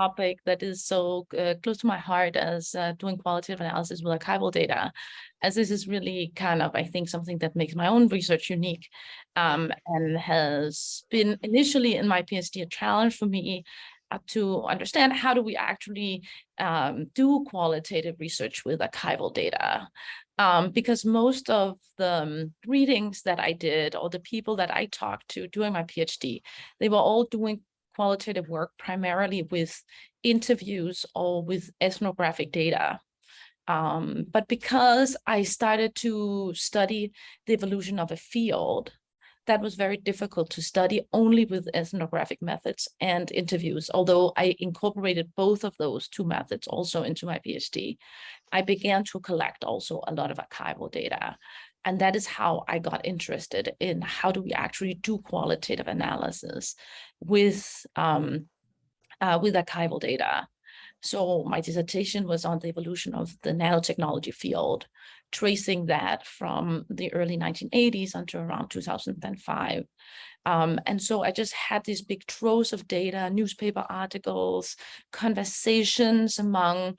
topic that is so close to my heart as doing qualitative analysis with archival data, as this is really kind of, I think, something that makes my own research unique, and has been initially in my PhD a challenge for me to understand how do we actually do qualitative research with archival data. Because most of the readings that I did, or the people that I talked to during my PhD, they were all doing qualitative work primarily with interviews or with ethnographic data. But because I started to study the evolution of a field, that was very difficult to study only with ethnographic methods and interviews. Although I incorporated both of those two methods also into my PhD, I began to collect also a lot of archival data. And that is how I got interested in how do we actually do qualitative analysis with archival data. So my dissertation was on the evolution of the nanotechnology field, tracing that from the early 1980s until around 2005. And so I just had these big troves of data, newspaper articles, conversations among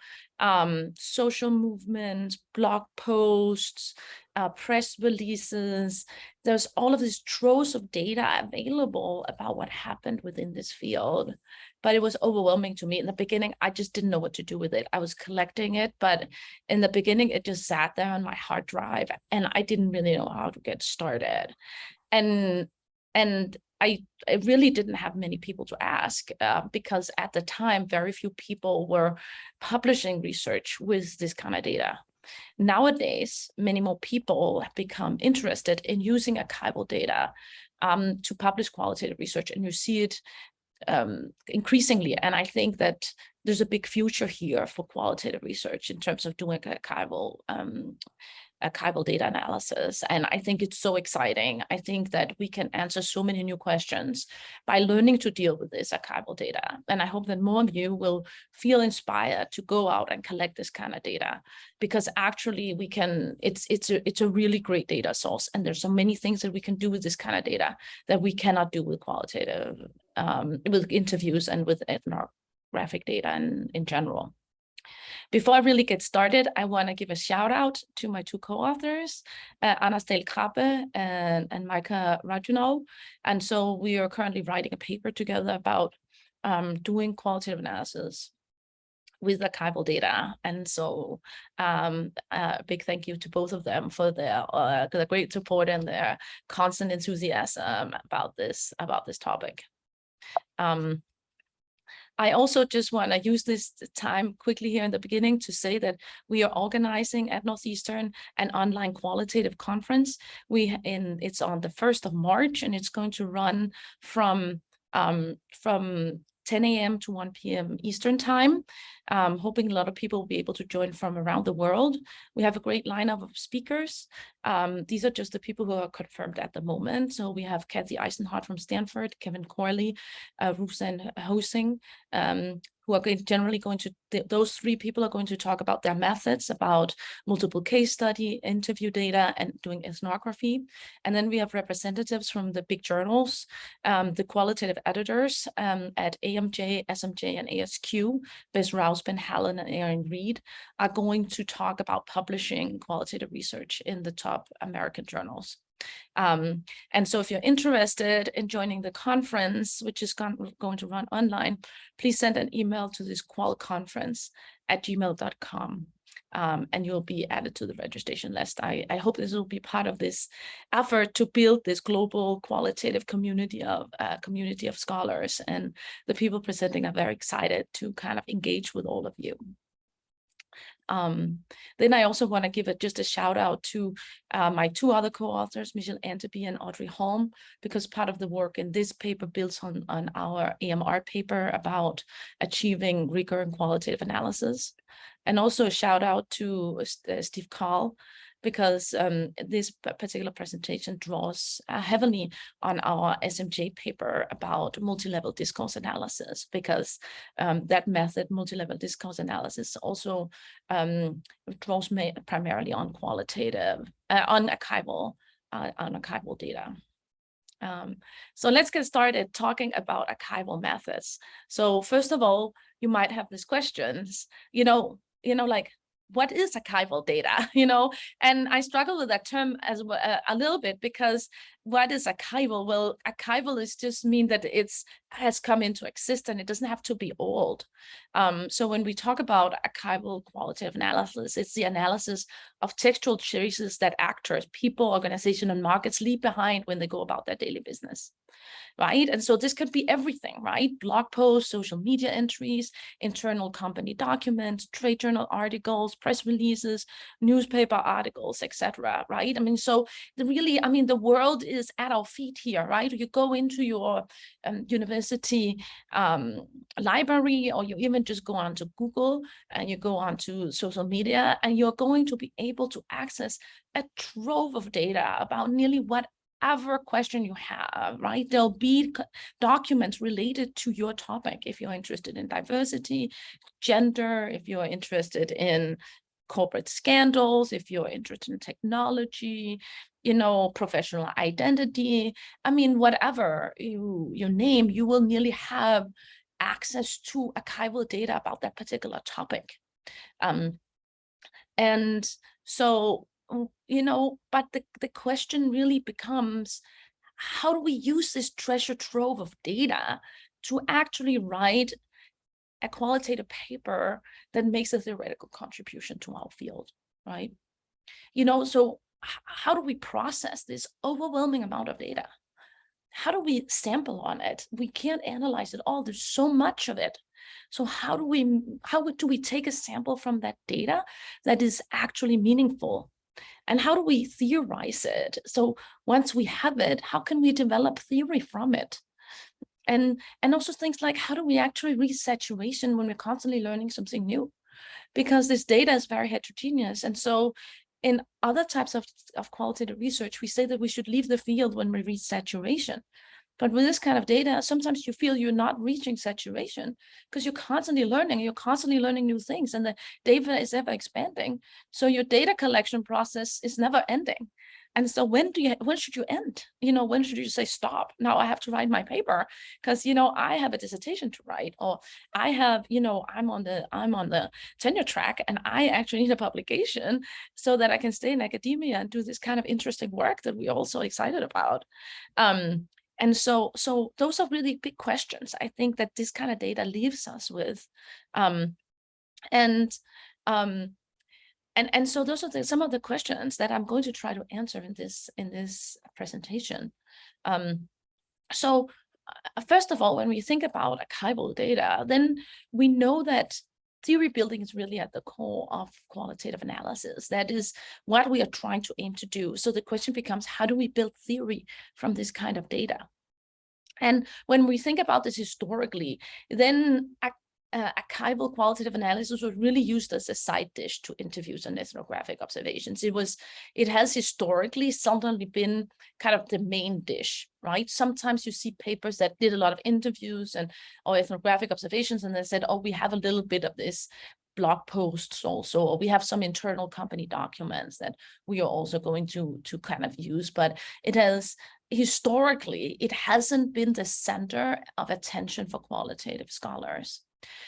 social movements, blog posts, press releases. There's all of these troves of data available about what happened within this field. But it was overwhelming to me. In the beginning, I just didn't know what to do with it. I was collecting it, but in the beginning, it just sat there on my hard drive, and I didn't really know how to get started. And I really didn't have many people to ask because at the time, very few people were publishing research with this kind of data. Nowadays, many more people have become interested in using archival data to publish qualitative research, and you see it increasingly. And I think that there's a big future here for qualitative research in terms of doing archival data analysis. And I think it's so exciting. I think that we can answer so many new questions by learning to deal with this archival data. And I hope that more of you will feel inspired to go out and collect this kind of data, because actually we can, it's a really great data source. And there's so many things that we can do with this kind of data that we cannot do with qualitative, with interviews and with ethnographic data in general. Before I really get started, I want to give a shout out to my two co-authors, Anastasia Krabbe and Marc Rajunov. And so we are currently writing a paper together about doing qualitative analysis with archival data. And so a big thank you to both of them for their great support and their constant enthusiasm about this topic. I also just want to use this time quickly here in the beginning to say that we are organizing at Northeastern an online qualitative conference. It's on the 1st of March, and it's going to run from 10 a.m. to 1 p.m. Eastern time. Hoping a lot of people will be able to join from around the world. We have a great lineup of speakers. These are just the people who are confirmed at the moment. So we have Kathy Eisenhardt from Stanford, Kevin Corley, Rusen Hosing, who are generally going to, those three people are going to talk about their methods, about multiple case study, interview data, and doing ethnography. And then we have representatives from the big journals, the qualitative editors at AMJ, SMJ, and ASQ, Bez Rausben, Hallen, and Aaron Reed, are going to talk about publishing qualitative research in the top American journals. And so if you're interested in joining the conference, which is going to run online, please send an email to this qualconference@gmail.com, and you'll be added to the registration list. I hope this will be part of this effort to build this global qualitative community of scholars, and the people presenting are very excited to kind of engage with all of you. Then I also want to give just a shout out to my two other co-authors, Michelle Anteby and Audrey Holm, because part of the work in this paper builds on our AMR paper about achieving rigor in qualitative analysis. And also a shout out to Steve Kahl, because this particular presentation draws heavily on our SMJ paper about multi-level discourse analysis, because that method, multi-level discourse analysis, also draws primarily on qualitative, on archival data. So let's get started talking about archival methods. So first of all, you might have these questions, like, what is archival data? And I struggle with that term as well, a little bit, because what is archival? Well, archival is just mean that it's has come into existence. It doesn't have to be old. So when we talk about archival qualitative analysis, it's the analysis of textual choices that actors, people, organizations, and markets leave behind when they go about their daily business. Right? And so this could be everything, right? Blog posts, social media entries, internal company documents, trade journal articles, press releases, newspaper articles, etc. Right? I mean, so the world is at our feet here, right? You go into your university library, or you even just go onto Google and you go onto social media, and you're going to be able to access a trove of data about nearly whatever question you have, right? There'll be documents related to your topic if you're interested in diversity, gender, if you're interested in corporate scandals, if you're interested in technology, professional identity. I mean, whatever you name, you will nearly have access to archival data about that particular topic. And so, but the question really becomes, how do we use this treasure trove of data to actually write a qualitative paper that makes a theoretical contribution to our field, right? So how do we process this overwhelming amount of data? How do we sample on it? We can't analyze it all. There's so much of it. So how do we take a sample from that data that is actually meaningful? And how do we theorize it? So once we have it, how can we develop theory from it? And also things like, how do we actually reach saturation when we're constantly learning something new? Because this data is very heterogeneous. And so in other types of qualitative research, we say that we should leave the field when we reach saturation. But with this kind of data, sometimes you feel you're not reaching saturation because you're constantly learning new things, and the data is ever expanding. So your data collection process is never ending. And so when should you end? When should you say, stop, now I have to write my paper because, I have a dissertation to write, or I have, I'm on the tenure track and I actually need a publication so that I can stay in academia and do this kind of interesting work that we're all so excited about. And so those are really big questions, I think, that this kind of data leaves us with. And so those are some of the questions that I'm going to try to answer in this presentation. So first of all, when we think about archival data, then we know that theory building is really at the core of qualitative analysis. That is what we are trying to aim to do. So the question becomes, how do we build theory from this kind of data? And when we think about this historically, then archival qualitative analysis was really used as a side dish to interviews and ethnographic observations. It has historically suddenly been kind of the main dish, right? Sometimes you see papers that did a lot of interviews or ethnographic observations, and they said, oh, we have a little bit of this blog posts also, or we have some internal company documents that we are also going to kind of use. But historically, it hasn't been the center of attention for qualitative scholars.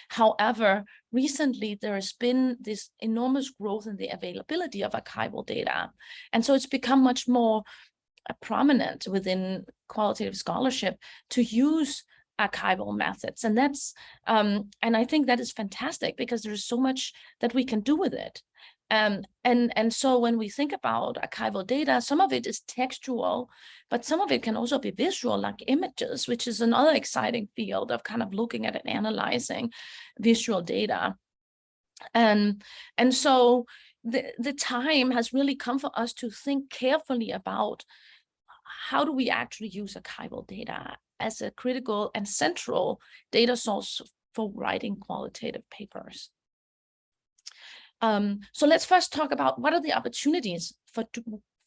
However, recently there has been this enormous growth in the availability of archival data. And so it's become much more prominent within qualitative scholarship to use archival methods. And that's and I think that is fantastic because there's so much that we can do with it. And so when we think about archival data, some of it is textual, but some of it can also be visual, like images, which is another exciting field of kind of looking at and analyzing visual data. And so the time has really come for us to think carefully about how do we actually use archival data as a critical and central data source for writing qualitative papers. So let's first talk about what are the opportunities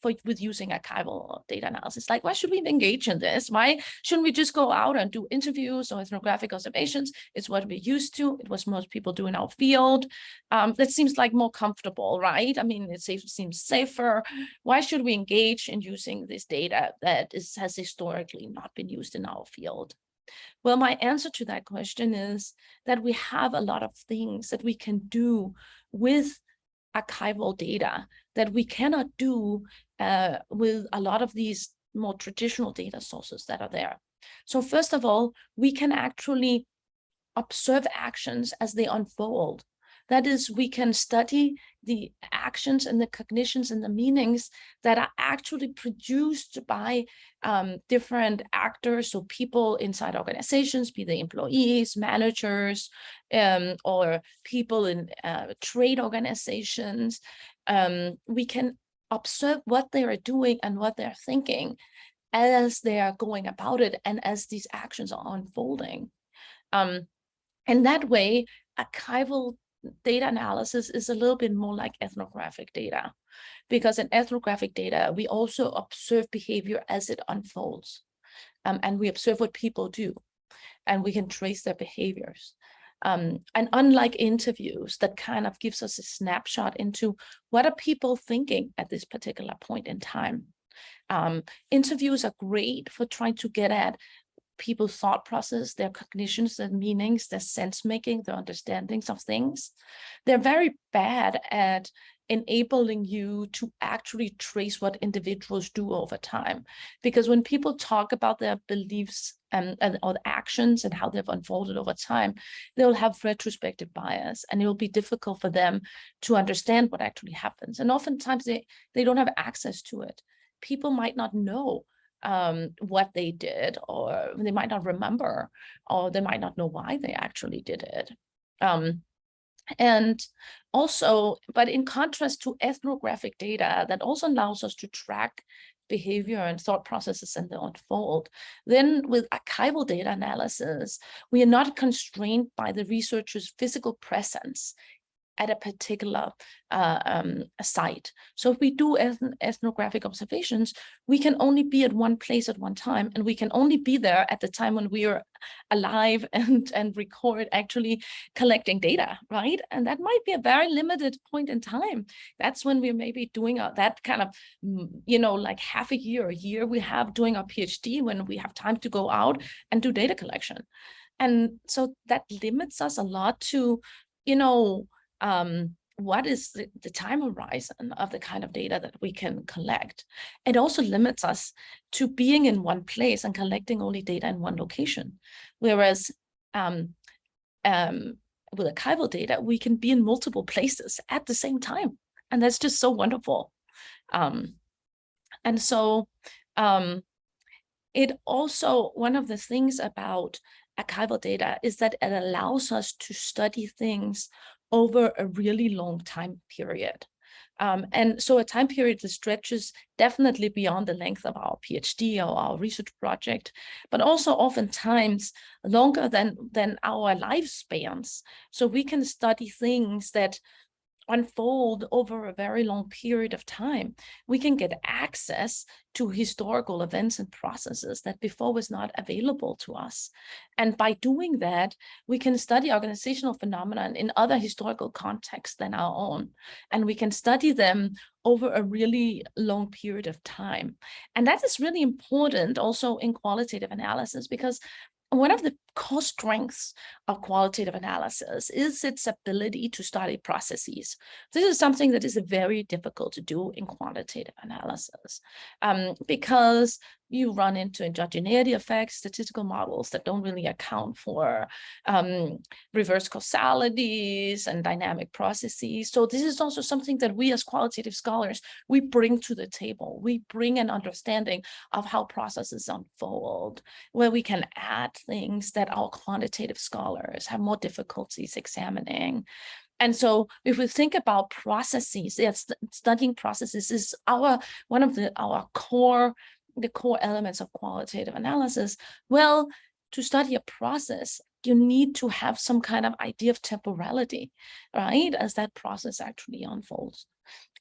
with using archival data analysis. Like, why should we engage in this? Why shouldn't we just go out and do interviews or ethnographic observations? It's what we're used to. It was most people do in our field. That seems like more comfortable, right? I mean, it seems safer. Why should we engage in using this data that has historically not been used in our field? Well, my answer to that question is that we have a lot of things that we can do with archival data that we cannot do with a lot of these more traditional data sources that are there. So first of all, we can actually observe actions as they unfold. That is, we can study the actions and the cognitions and the meanings that are actually produced by different actors, so people inside organizations, be they employees, managers, or people in trade organizations. We can observe what they are doing and what they're thinking as they are going about it and as these actions are unfolding. And that way, archival data analysis is a little bit more like ethnographic data, because in ethnographic data, we also observe behavior as it unfolds, and we observe what people do, and we can trace their behaviors. And unlike interviews, that kind of gives us a snapshot into what are people thinking at this particular point in time. Interviews are great for trying to get at people's thought process, their cognitions, their meanings, their sense making, their understandings of things. They're very bad at enabling you to actually trace what individuals do over time. Because when people talk about their beliefs or actions and how they've unfolded over time, they'll have retrospective bias, and it will be difficult for them to understand what actually happens. And oftentimes they don't have access to it. People might not know what they did, or they might not remember, or they might not know why they actually did it. And also, but in contrast to ethnographic data that also allows us to track behavior and thought processes and they unfold, then with archival data analysis, we are not constrained by the researcher's physical presence at a particular site. So if we do ethnographic observations, we can only be at one place at one time, and we can only be there at the time when we are alive and record actually collecting data, right? And that might be a very limited point in time. That's when we're maybe doing that kind of, like half a year we have doing our PhD, when we have time to go out and do data collection. And so that limits us a lot to, what is the time horizon of the kind of data that we can collect. It also limits us to being in one place and collecting only data in one location. Whereas with archival data, we can be in multiple places at the same time. And that's just so wonderful. And so it also, one of the things about archival data is that it allows us to study things over a really long time period. And so a time period that stretches definitely beyond the length of our PhD or our research project, but also oftentimes longer than our lifespans. So we can study things that unfold over a very long period of time. We can get access to historical events and processes that before was not available to us. And by doing that, we can study organizational phenomena in other historical contexts than our own. And we can study them over a really long period of time. And that is really important also in qualitative analysis, because one of the core strengths of qualitative analysis is its ability to study processes. This is something that is very difficult to do in quantitative analysis, because you run into endogeneity effects, statistical models that don't really account for reverse causalities and dynamic processes. So this is also something that we as qualitative scholars, we bring to the table. We bring an understanding of how processes unfold, where we can add things that our quantitative scholars have more difficulties examining. And so if we think about processes, yes, studying processes is one of our core elements of qualitative analysis. Well, to study a process, you need to have some kind of idea of temporality, right, as that process actually unfolds.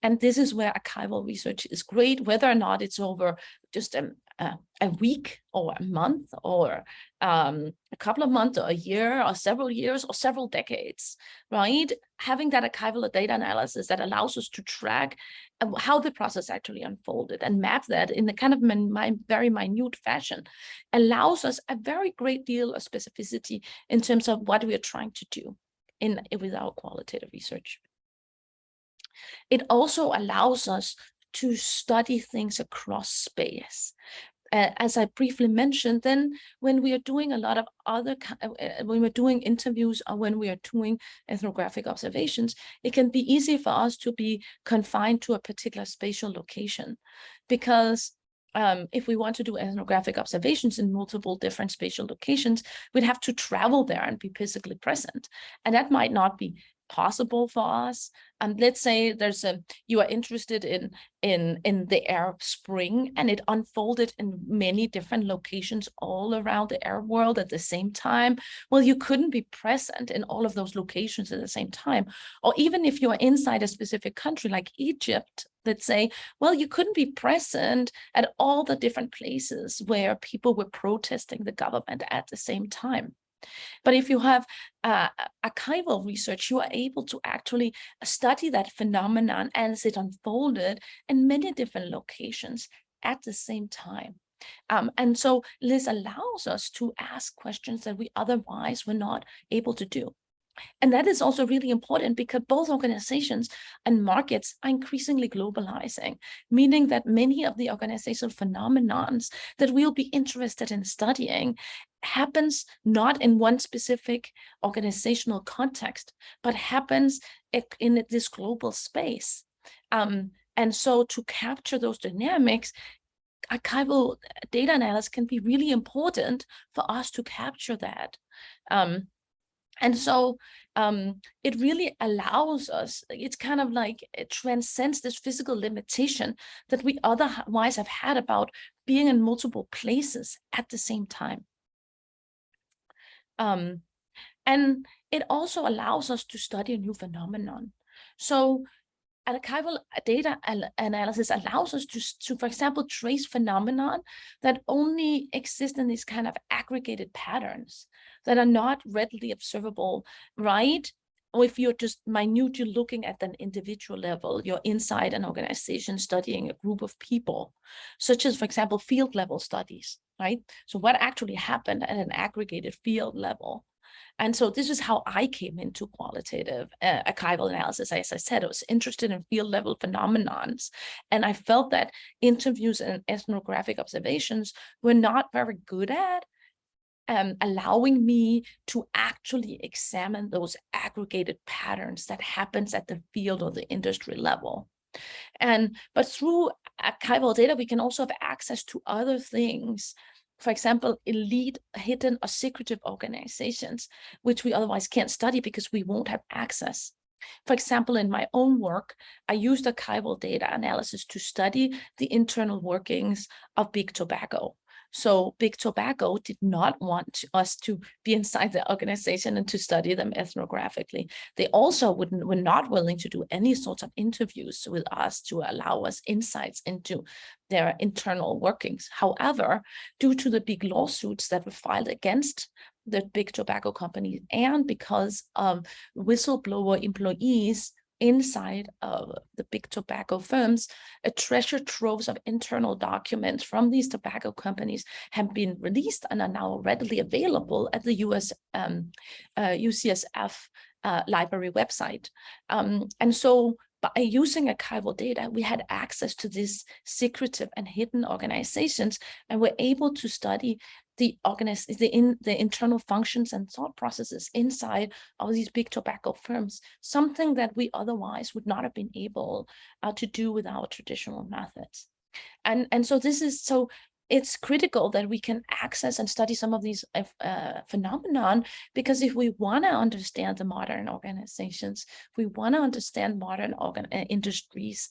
And this is where archival research is great, whether or not it's over just a week or a month or a couple of months or a year or several years or several decades, right? Having that archival data analysis that allows us to track how the process actually unfolded and map that in a kind of very minute fashion allows us a very great deal of specificity in terms of what we are trying to do with our qualitative research. It also allows us to study things across space. As I briefly mentioned, then when we are doing a lot of other, when we're doing interviews or when we are doing ethnographic observations, it can be easy for us to be confined to a particular spatial location, because if we want to do ethnographic observations in multiple different spatial locations, we'd have to travel there and be physically present. And that might not be possible for us. Let's say you are interested in the Arab Spring, and it unfolded in many different locations all around the Arab world at the same time. Well, you couldn't be present in all of those locations at the same time. Or even if you are inside a specific country like Egypt, let's say, well, you couldn't be present at all the different places where people were protesting the government at the same time. But if you have archival research, you are able to actually study that phenomenon as it unfolded in many different locations at the same time. And so this allows us to ask questions that we otherwise were not able to do. And that is also really important because both organizations and markets are increasingly globalizing, meaning that many of the organizational phenomenons that we'll be interested in studying happens not in one specific organizational context, but happens in this global space. And so to capture those dynamics, archival data analysis can be really important for us to capture that. And so it really allows us, it's kind of like it transcends this physical limitation that we otherwise have had about being in multiple places at the same time. And it also allows us to study a new phenomenon. So archival data analysis allows us to, for example, trace phenomenon that only exist in these kind of aggregated patterns that are not readily observable, right? Or if you're just minutely looking at an individual level, you're inside an organization studying a group of people, such as, for example, field level studies, right? So what actually happened at an aggregated field level? And so this is how I came into qualitative archival analysis. As I said, I was interested in field level phenomenons. And I felt that interviews and ethnographic observations were not very good at allowing me to actually examine those aggregated patterns that happens at the field or the industry level. But through archival data, we can also have access to other things. For example, elite, hidden, or secretive organizations, which we otherwise can't study because we won't have access. For example, in my own work, I used archival data analysis to study the internal workings of Big Tobacco. So Big Tobacco did not want us to be inside the organization and to study them ethnographically. They also were not willing to do any sorts of interviews with us to allow us insights into their internal workings. However, due to the big lawsuits that were filed against the Big Tobacco company, and because of whistleblower employees inside of the big tobacco firms, a treasure troves of internal documents from these tobacco companies have been released and are now readily available at the US UCSF library website. And so by using archival data, we had access to these secretive and hidden organizations, and were able to study the internal functions and thought processes inside of these big tobacco firms, something that we otherwise would not have been able to do with our traditional methods. And so it's critical that we can access and study some of these phenomenon, because if we want to understand the modern organizations, if we want to understand modern industries,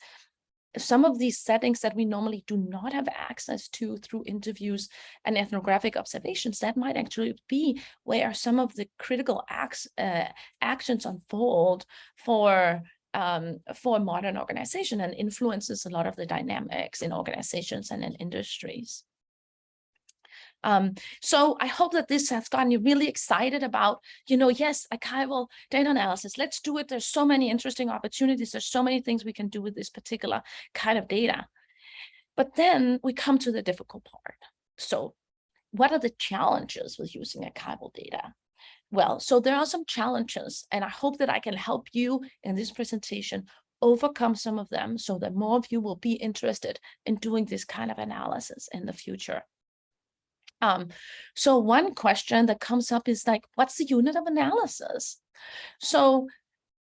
some of these settings that we normally do not have access to through interviews and ethnographic observations, that might actually be where some of the critical actions unfold for modern organization, and influences a lot of the dynamics in organizations and in industries. So I hope that this has gotten you really excited about, yes, archival data analysis, let's do it. There's so many interesting opportunities. There's so many things we can do with this particular kind of data. But then we come to the difficult part. So what are the challenges with using archival data? Well, so there are some challenges, and I hope that I can help you in this presentation overcome some of them so that more of you will be interested in doing this kind of analysis in the future. So one question that comes up is like, what's the unit of analysis? So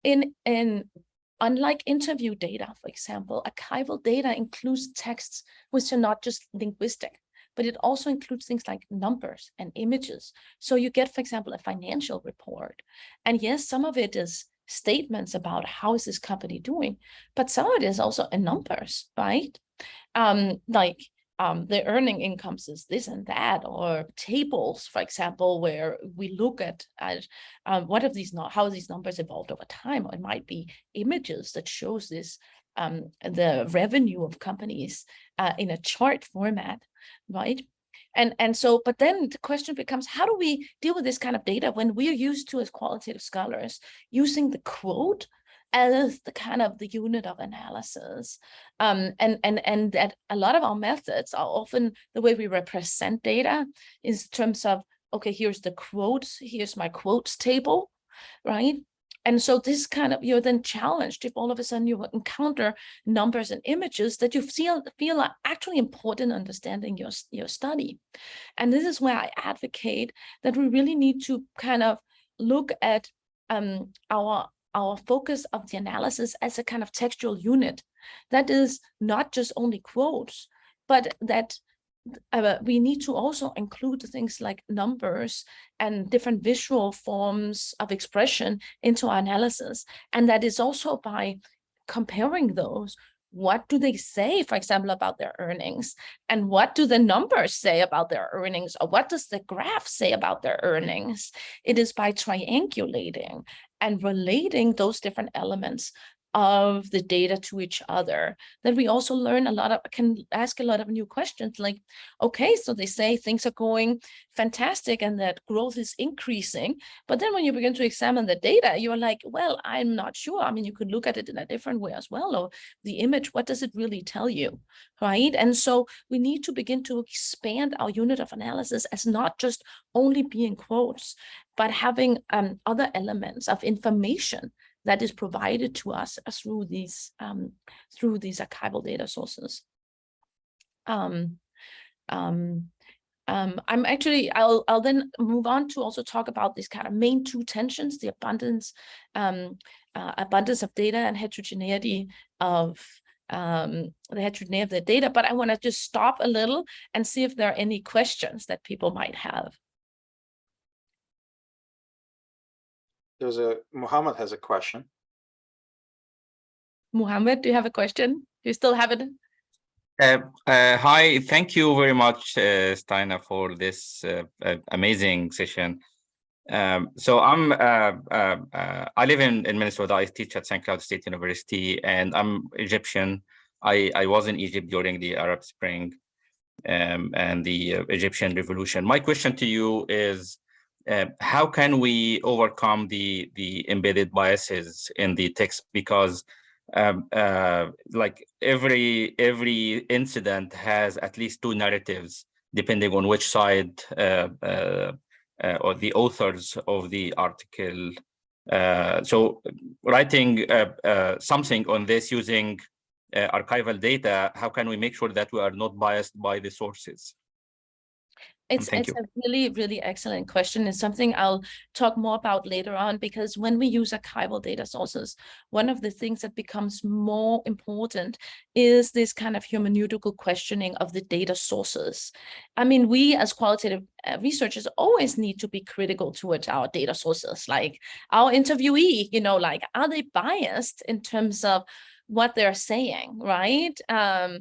unlike interview data, for example, archival data includes texts which are not just linguistic, but it also includes things like numbers and images. So you get, for example, a financial report. And yes, some of it is statements about how is this company doing, but some of it is also in numbers, right? The earning incomes is this and that, or tables, for example, where we look at what have these how these numbers evolved over time, or it might be images that shows this the revenue of companies in a chart format, right? And so, but then the question becomes, how do we deal with this kind of data when we are used to, as qualitative scholars, using the quote as the kind of the unit of analysis, and that a lot of our methods are often the way we represent data in terms of, okay, here's the quotes, here's my quotes table, right? And so this kind of, you're then challenged if all of a sudden you encounter numbers and images that you feel are actually important in understanding your study. And this is where I advocate that we really need to kind of look at our focus of the analysis as a kind of textual unit that is not just only quotes, but that we need to also include things like numbers and different visual forms of expression into our analysis. And that is also by comparing those. What do they say, for example, about their earnings? And what do the numbers say about their earnings? Or what does the graph say about their earnings? It is by triangulating and relating those different elements of the data to each other that we also learn can ask a lot of new questions, like, okay, so they say things are going fantastic and that growth is increasing, but then when you begin to examine the data, you're like, well, I'm not sure. I mean, you could look at it in a different way as well, or the image, what does it really tell you, right? And so we need to begin to expand our unit of analysis as not just only being quotes, but having other elements of information that is provided to us through these archival data sources. I'm actually, I'll then move on to also talk about these kind of main two tensions: the abundance of data and heterogeneity of the data. But I want to just stop a little and see if there are any questions that people might have. Muhammad has a question. Muhammad, do you have a question? Do you still have it? Hi, thank you very much, Stine, for this amazing session. So I live in Minnesota. I teach at St. Cloud State University, and I'm Egyptian. I was in Egypt during the Arab Spring and the Egyptian Revolution. My question to you is, how can we overcome the embedded biases in the text? Because like every incident has at least two narratives, depending on which side or the authors of the article. So writing something on this using archival data, how can we make sure that we are not biased by the sources? It's a really, really excellent question. It's something I'll talk more about later on, because when we use archival data sources, one of the things that becomes more important is this kind of hermeneutical questioning of the data sources. I mean, we as qualitative researchers always need to be critical towards our data sources, like our interviewee, like, are they biased in terms of what they're saying, right? Are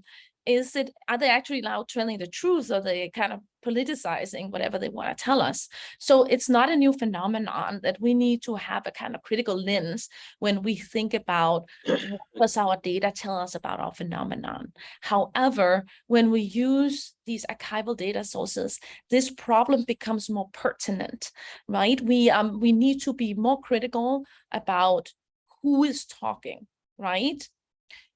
they actually now telling the truth, or are they kind of politicizing whatever they want to tell us? So it's not a new phenomenon that we need to have a kind of critical lens when we think about what does our data tell us about our phenomenon. However, when we use these archival data sources, this problem becomes more pertinent, right? We need to be more critical about who is talking, right?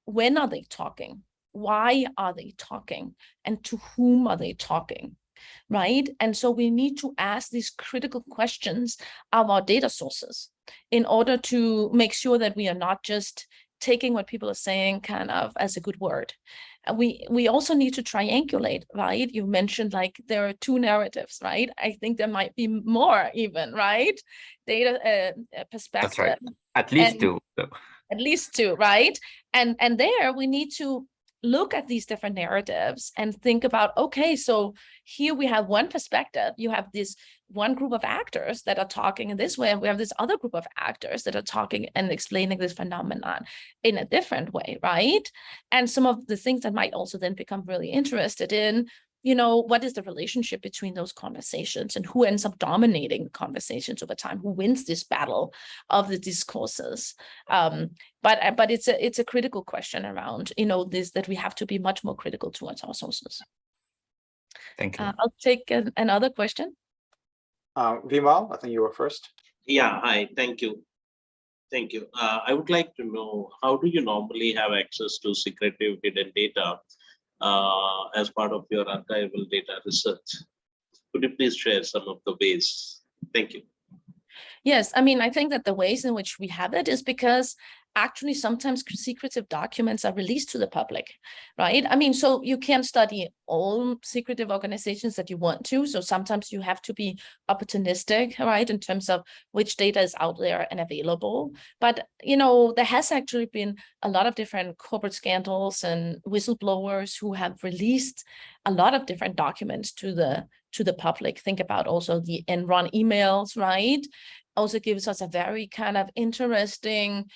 When are they talking? Why are they talking? And to whom are they talking, right? And so we need to ask these critical questions of our data sources in order to make sure that we are not just taking what people are saying kind of as a good word. We also need to triangulate, right? You mentioned like there are two narratives, right? I think there might be more even, right? Data perspective. That's right. At least two. At least two, right? And there we need to look at these different narratives and think about, okay, so here we have one perspective. You have this one group of actors that are talking in this way, and we have this other group of actors that are talking and explaining this phenomenon in a different way, right? And some of the things that might also then become really interested in, what is the relationship between those conversations and who ends up dominating the conversations over time, who wins this battle of the discourses. But it's a critical question around, this, that we have to be much more critical towards our sources. Thank you. I'll take another question. Vimal, I think you were first. Yeah, hi, thank you. Thank you. I would like to know, how do you normally have access to secretive hidden data as part of your archival data research? Could you please share some of the ways? Thank you. Yes, I mean, I think that the ways in which we have it is because actually sometimes secretive documents are released to the public, right? I mean, so you can't study all secretive organizations that you want to. So sometimes you have to be opportunistic, right, in terms of which data is out there and available. But, there has actually been a lot of different corporate scandals and whistleblowers who have released a lot of different documents to the public. Think about also the Enron emails, right? Also gives us a very kind of interesting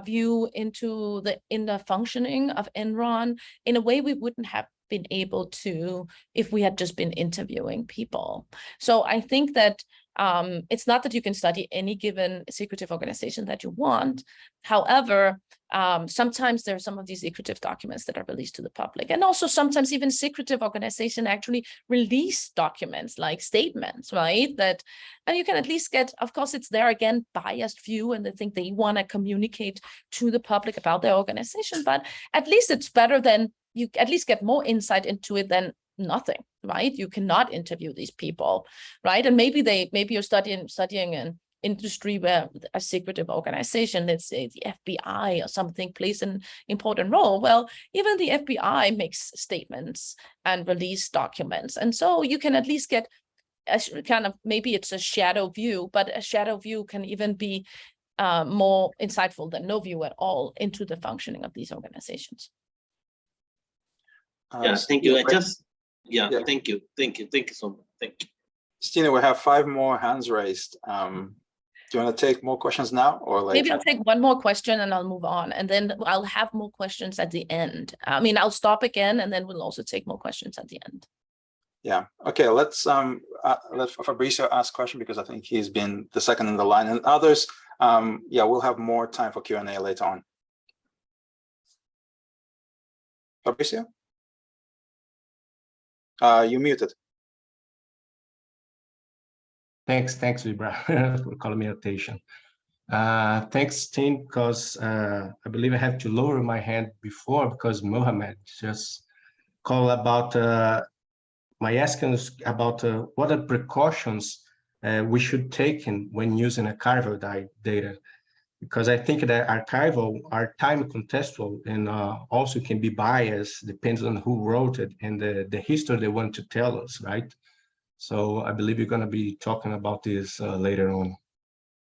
view into the inner functioning of Enron in a way we wouldn't have been able to if we had just been interviewing people. So I think that it's not that you can study any given secretive organization that you want. However, sometimes there are some of these secretive documents that are released to the public. And also sometimes even secretive organizations actually release documents like statements, right? And you can at least get, of course, it's there again, biased view, and they think they want to communicate to the public about their organization. But at least it's better than, you at least get more insight into it than nothing, right? You cannot interview these people, right? And maybe you're studying an industry where a secretive organization, let's say the FBI or something, plays an important role. Well, even the FBI makes statements and release documents. And so you can at least get a kind of, maybe it's a shadow view, but a shadow view can even be more insightful than no view at all into the functioning of these organizations. Yeah, thank you. Thank you so much. Thank you. Stine, we have 5 more hands raised. Do you want to take more questions now or later? Maybe I'll take one more question and I'll move on, and then I'll have more questions at the end. I mean, I'll stop again and then we'll also take more questions at the end. Yeah. Okay. Let's let Fabrizio ask a question because I think he's been the second in the line, and others. Yeah, we'll have more time for Q&A later on. Fabrizio, you muted. Thanks, Vibra, for calling me attention. Thanks, Stine, because I believe I have to lower my hand before because Mohammed just called about my asking about what are precautions we should take when using archival data, because I think that archival are time contextual and also can be biased, depends on who wrote it and the history they want to tell us, right? So I believe you're going to be talking about this later on.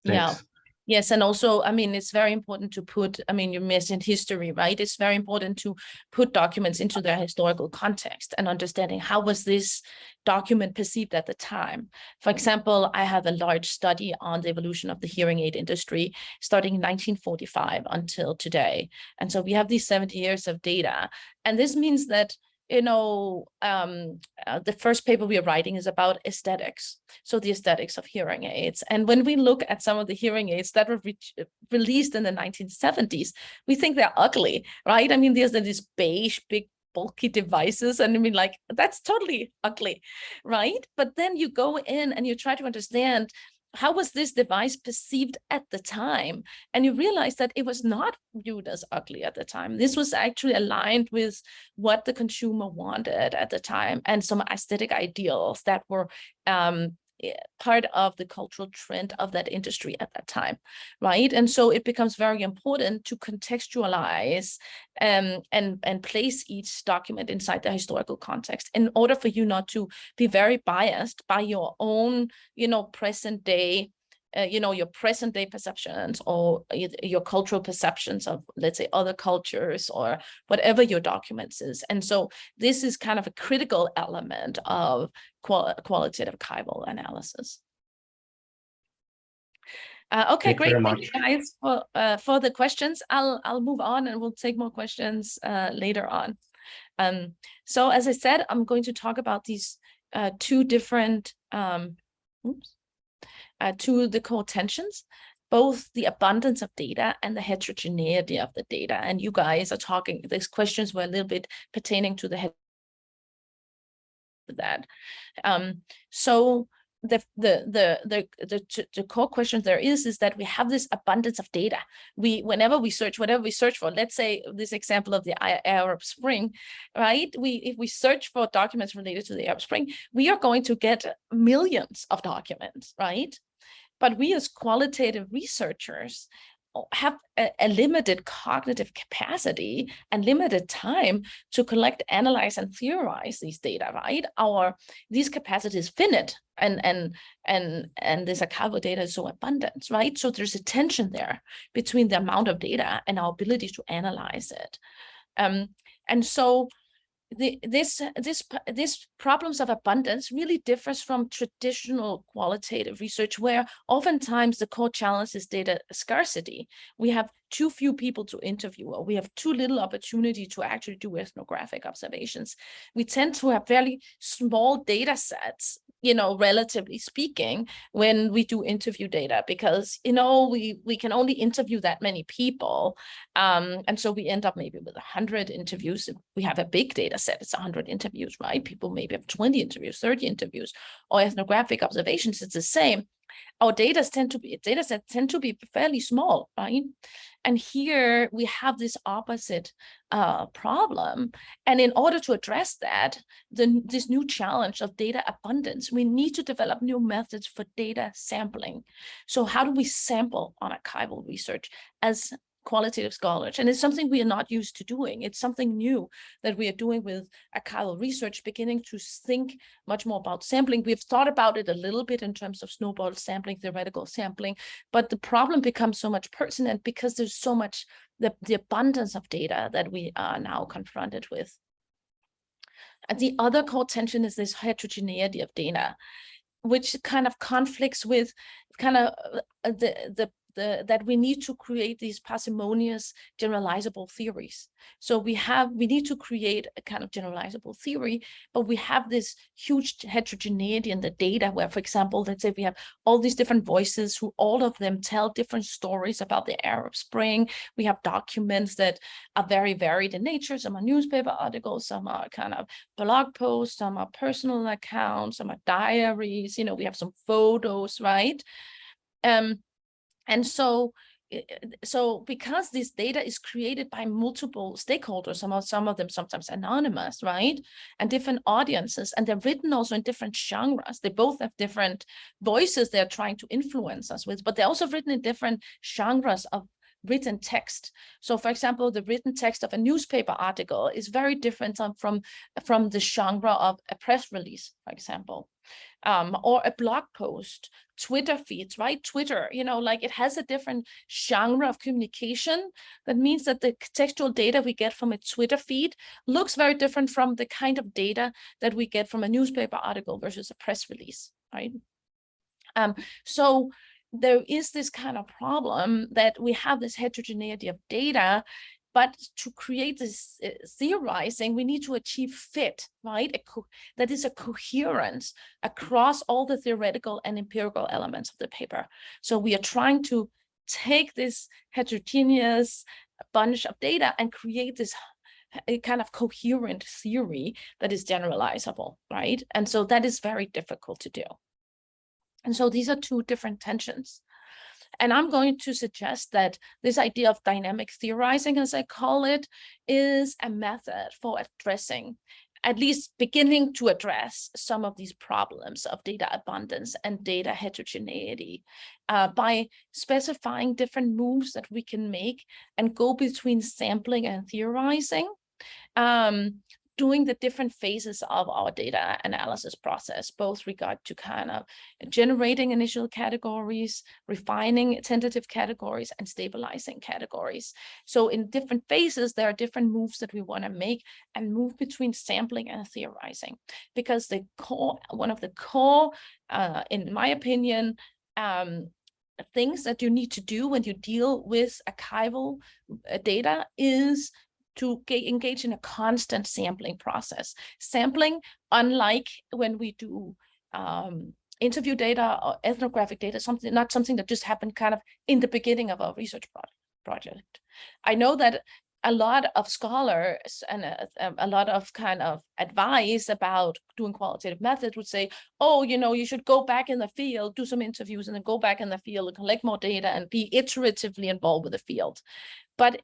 Thanks. Yes, and also, I mean, it's very important to put, I mean, you mentioned history, right? It's very important to put documents into their historical context and understanding how was this document perceived at the time. For example, I have a large study on the evolution of the hearing aid industry starting in 1945 until today. And so we have these 70 years of data. And this means that the first paper we are writing is about aesthetics. So the aesthetics of hearing aids. And when we look at some of the hearing aids that were released in the 1970s, we think they're ugly, right? I mean, there's these beige, big, bulky devices. And I mean, like, that's totally ugly, right? But then you go in and you try to understand, how was this device perceived at the time? And you realize that it was not viewed as ugly at the time. This was actually aligned with what the consumer wanted at the time and some aesthetic ideals that were part of the cultural trend of that industry at that time, right? And so it becomes very important to contextualize and place each document inside the historical context in order for you not to be very biased by your own, present day, your present day perceptions or your cultural perceptions of, let's say, other cultures or whatever your documents is. And so this is kind of a critical element of qualitative archival analysis. Okay, Thank great. you very Thank you guys for the questions. I'll move on and we'll take more questions later on. So as I said, I'm going to talk about these two different to the core tensions, both the abundance of data and the heterogeneity of the data. And you guys are talking, these questions were a little bit pertaining to that. So the core question there is that we have this abundance of data. Whenever we search, whatever we search for, let's say this example of the Arab Spring, right? If we search for documents related to the Arab Spring, we are going to get millions of documents, right? But we as qualitative researchers have a limited cognitive capacity and limited time to collect, analyze, and theorize these data, right? These capacities finite, and this archival data is so abundant, right? So there's a tension there between the amount of data and our ability to analyze it. And so this problems of abundance really differs from traditional qualitative research, where oftentimes the core challenge is data scarcity. We have too few people to interview, or we have too little opportunity to actually do ethnographic observations. We tend to have fairly small data sets, relatively speaking, when we do interview data, because, we can only interview that many people. And so we end up maybe with 100 interviews. If we have a big data set, it's 100 interviews, right? People maybe have 20 interviews, 30 interviews, or ethnographic observations, it's the same. Our data sets tend to be fairly small, right? And here we have this opposite problem. And in order to address that, this new challenge of data abundance, we need to develop new methods for data sampling. So how do we sample on archival research as qualitative scholars? And it's something we are not used to doing. It's something new that we are doing with archival research, beginning to think much more about sampling. We've thought about it a little bit in terms of snowball sampling, theoretical sampling, but the problem becomes so much pertinent because there's so much, the abundance of data that we are now confronted with. And the other core tension is this heterogeneity of data, which kind of conflicts with kind of that we need to create these parsimonious generalizable theories. So we need to create a kind of generalizable theory, but we have this huge heterogeneity in the data where, for example, let's say we have all these different voices who all of them tell different stories about the Arab Spring. We have documents that are very varied in nature. Some are newspaper articles, some are kind of blog posts, some are personal accounts, some are diaries, we have some photos, right? And so because this data is created by multiple stakeholders, some of them sometimes anonymous, right? And different audiences, and they're written also in different genres. They both have different voices they're trying to influence us with, but they're also written in different genres of written text. So for example, the written text of a newspaper article is very different from the genre of a press release, for example, or a blog post, Twitter feeds, right? Twitter, like it has a different genre of communication. That means that the textual data we get from a Twitter feed looks very different from the kind of data that we get from a newspaper article versus a press release, right? So there is this kind of problem that we have this heterogeneity of data, but to create this theorizing, we need to achieve fit, right? That is a coherence across all the theoretical and empirical elements of the paper. So we are trying to take this heterogeneous bunch of data and create this a kind of coherent theory that is generalizable, right? And so that is very difficult to do. And so these are two different tensions. And I'm going to suggest that this idea of dynamic theorizing, as I call it, is a method for addressing, at least beginning to address some of these problems of data abundance and data heterogeneity by specifying different moves that we can make and go between sampling and theorizing, doing the different phases of our data analysis process, both regard to kind of generating initial categories, refining tentative categories, and stabilizing categories. So in different phases, there are different moves that we want to make and move between sampling and theorizing, because one of the core, in my opinion, things that you need to do when you deal with archival data is to engage in a constant sampling process. Sampling, unlike when we do interview data or ethnographic data, not something that just happened kind of in the beginning of our research project. I know that a lot of scholars and a lot of kind of advice about doing qualitative methods would say, oh, you should go back in the field, do some interviews, and then go back in the field and collect more data and be iteratively involved with the field. But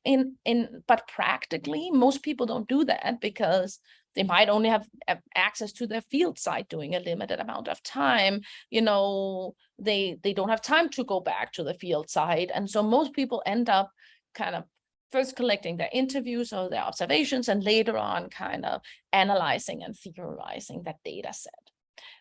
but practically, most people don't do that because they might only have access to their field site doing a limited amount of time. They don't have time to go back to the field site. And so most people end up kind of first collecting their interviews or their observations and later on kind of analyzing and theorizing that data set.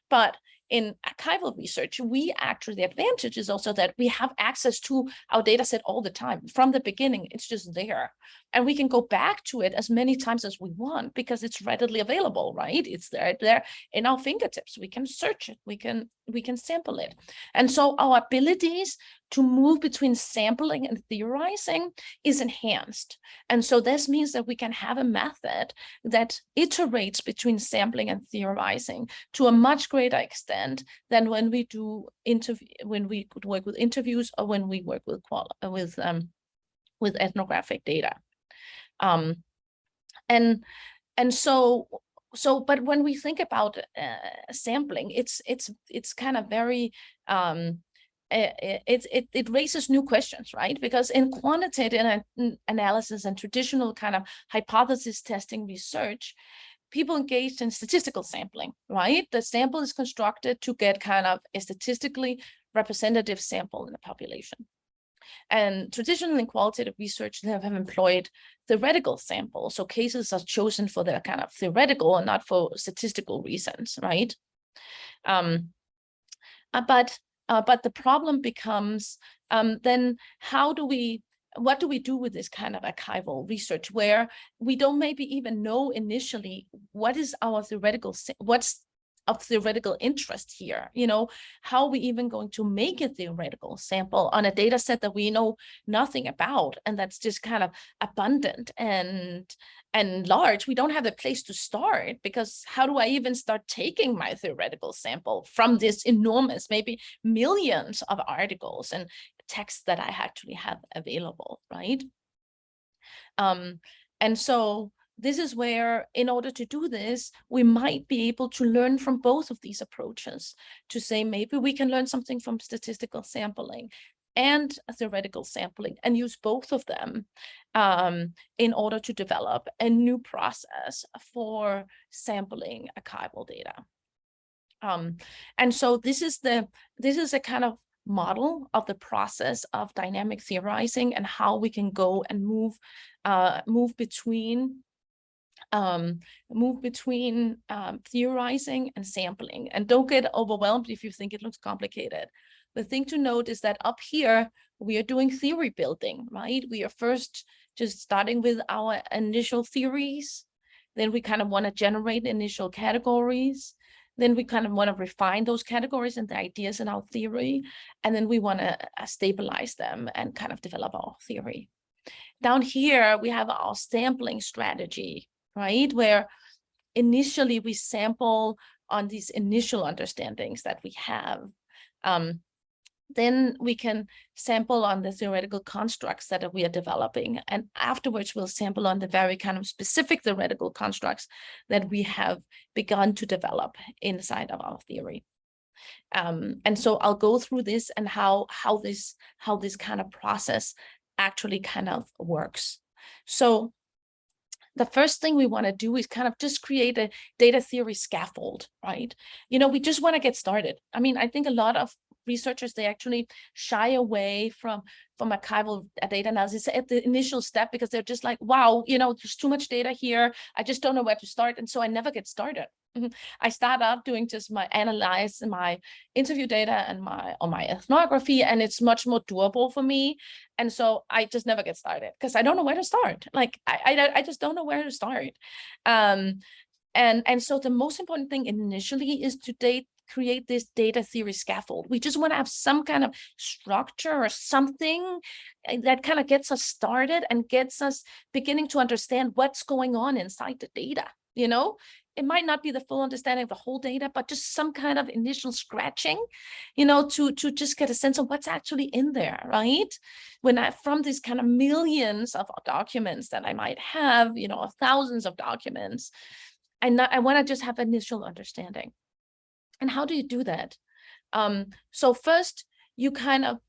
But in archival research, the advantage is also that we have access to our data set all the time. From the beginning, it's just there. And we can go back to it as many times as we want because it's readily available, right? It's there in our fingertips. We can search it, we can sample it. And so our abilities to move between sampling and theorizing is enhanced. And so this means that we can have a method that iterates between sampling and theorizing to a much greater extent than when we work with interviews or when we work with ethnographic data. But when we think about sampling, it's kind of very it raises new questions, right? Because in quantitative analysis and traditional kind of hypothesis testing research, people engaged in statistical sampling, right? The sample is constructed to get kind of a statistically representative sample in the population. And traditionally in qualitative research, they have employed theoretical samples. So cases are chosen for their kind of theoretical and not for statistical reasons, right? But the problem becomes then what do we do with this kind of archival research where we don't maybe even know initially what is our what's of theoretical interest here? How are we even going to make a theoretical sample on a data set that we know nothing about and that's just kind of abundant and large? We don't have a place to start because how do I even start taking my theoretical sample from this enormous, maybe millions of articles and texts that I actually have available, right? And so this is where, in order to do this, we might be able to learn from both of these approaches to say, maybe we can learn something from statistical sampling and theoretical sampling and use both of them in order to develop a new process for sampling archival data. And so this is a kind of model of the process of dynamic theorizing and how we can go and move between theorizing and sampling. And don't get overwhelmed if you think it looks complicated. The thing to note is that up here, we are doing theory building, right? We are first just starting with our initial theories. Then we kind of want to generate initial categories. Then we kind of want to refine those categories and the ideas in our theory. And then we want to stabilize them and kind of develop our theory. Down here, we have our sampling strategy, right? Where initially we sample on these initial understandings that we have. Then we can sample on the theoretical constructs that we are developing. And afterwards, we'll sample on the very kind of specific theoretical constructs that we have begun to develop inside of our theory. And so I'll go through this and how this kind of process actually kind of works. So the first thing we want to do is kind of just create a data theory scaffold, right? We just want to get started. I mean, I think a lot of researchers, they actually shy away from archival data analysis at the initial step because they're just like, wow, there's too much data here. I just don't know where to start. And so I never get started. I start out doing just analyze my interview data and my ethnography, and it's much more doable for me. And so I just never get started because I don't know where to start. Like I just don't know where to start. And so the most important thing initially is to create this data theory scaffold. We just want to have some kind of structure or something that kind of gets us started and gets us beginning to understand what's going on inside the data. It might not be the full understanding of the whole data, but just some kind of initial scratching, to just get a sense of what's actually in there, right? From these kind of millions of documents that I might have, thousands of documents, I want to just have initial understanding. And how do you do that? So first, you kind of,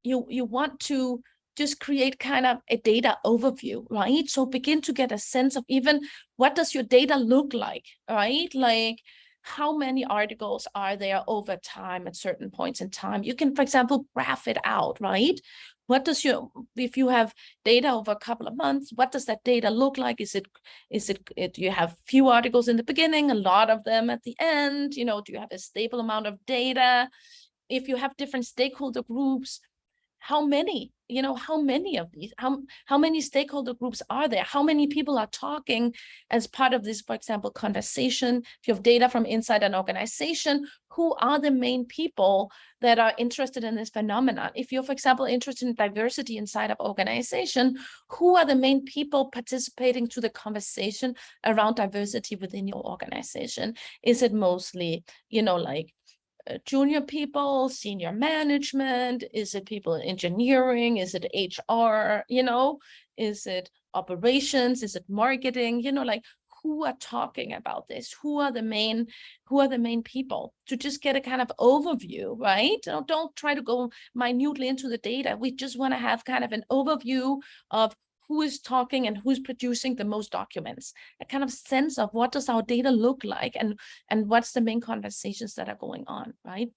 you want to just create kind of a data overview, right? So begin to get a sense of even what does your data look like, right? Like how many articles are there over time at certain points in time? You can, for example, graph it out, right? If you have data over a couple of months, what does that data look like? Is it you have few articles in the beginning, a lot of them at the end? Do you have a stable amount of data? If you have different stakeholder groups, how many of these, how many stakeholder groups are there? How many people are talking as part of this, for example, conversation? If you have data from inside an organization, who are the main people that are interested in this phenomenon? If you're, for example, interested in diversity inside of organization, who are the main people participating to the conversation around diversity within your organization? Is it mostly, like junior people, senior management? Is it people in engineering? Is it HR? Is it operations? Is it marketing? Like who are talking about this? Who are the main people? To just get a kind of overview, right? Don't try to go minutely into the data. We just want to have kind of an overview of who is talking and who's producing the most documents, a kind of sense of what does our data look like and what's the main conversations that are going on, right?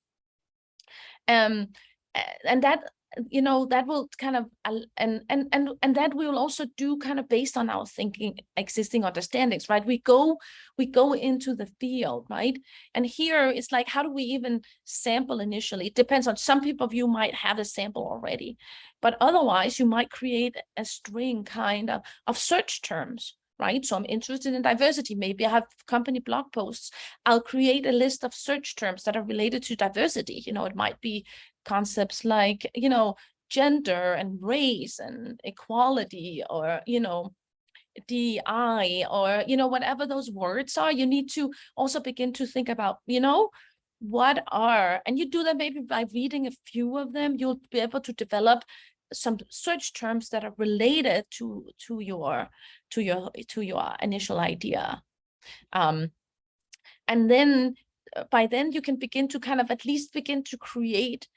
And that, that will kind of, and that we will also do kind of based on our thinking, existing understandings, right? We go into the field, right? And here it's like, how do we even sample initially? It depends on, some people of you might have a sample already, but otherwise you might create a string kind of search terms, right? So I'm interested in diversity. Maybe I have company blog posts. I'll create a list of search terms that are related to diversity. It might be concepts like, gender and race and equality, or, DEI, or, whatever those words are. You need to also begin to think about, what are, and you do that maybe by reading a few of them, you'll be able to develop some search terms that are related to your initial idea. And then by then you can begin to kind of at least begin to create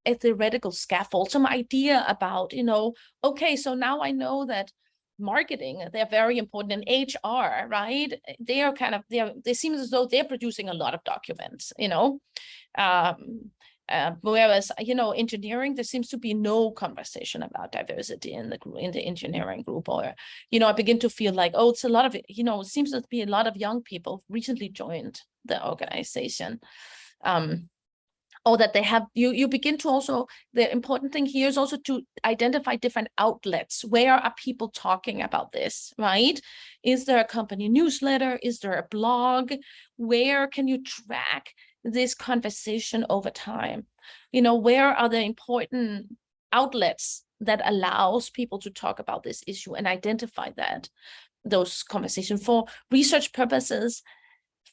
a theoretical scaffold, some idea about, okay, so now I know that marketing, they're very important, in HR, right? They are kind of, they seem as though they're producing a lot of documents, Whereas, engineering, there seems to be no conversation about diversity in the engineering group, or, I begin to feel like, oh, it's a lot of, it seems to be a lot of young people recently joined the organization. Or that they have, you begin to also, the important thing here is also to identify different outlets. Where are people talking about this, right? Is there a company newsletter? Is there a blog? Where can you track this conversation over time? Where are the important outlets that allows people to talk about this issue and identify those conversations for research purposes?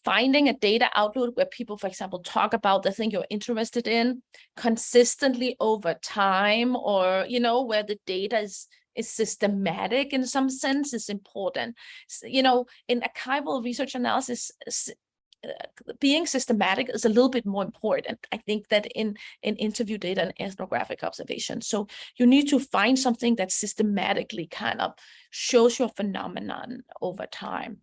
Finding a data outlet where people, for example, talk about the thing you're interested in consistently over time, or, where the data is systematic in some sense, is important. In archival research analysis, being systematic is a little bit more important, I think, that in interview data and ethnographic observation. So you need to find something that systematically kind of shows your phenomenon over time.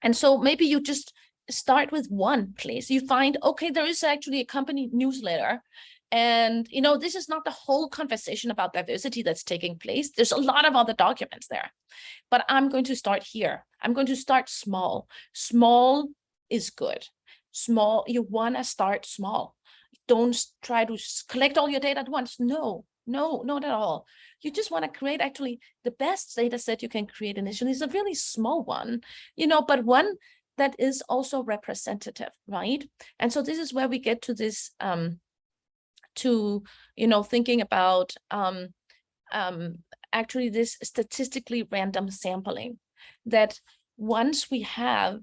And so maybe you just start with one place. You find, okay, there is actually a company newsletter. And, this is not the whole conversation about diversity that's taking place. There's a lot of other documents there. But I'm going to start here. I'm going to start small. Small is good. Small, you want to start small. Don't try to collect all your data at once. No, not at all. You just want to create actually the best data set you can create initially. Is a really small one, but one that is also representative, right? And so this is where we get to this, thinking about actually this statistically random sampling, that once we have,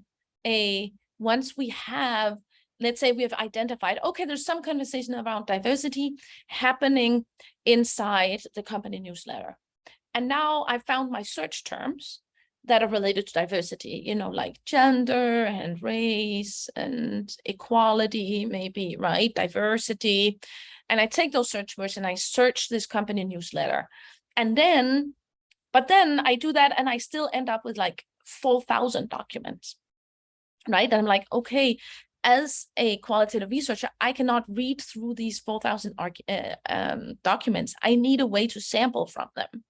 let's say we have identified, okay, there's some conversation around diversity happening inside the company newsletter. And now I found my search terms that are related to diversity, like gender and race and equality, maybe, right? Diversity. And I take those search words and I search this company newsletter. But then I do that and I still end up with like 4,000 documents, right? And I'm like, okay, as a qualitative researcher, I cannot read through these 4,000 documents. I need a way to sample from them.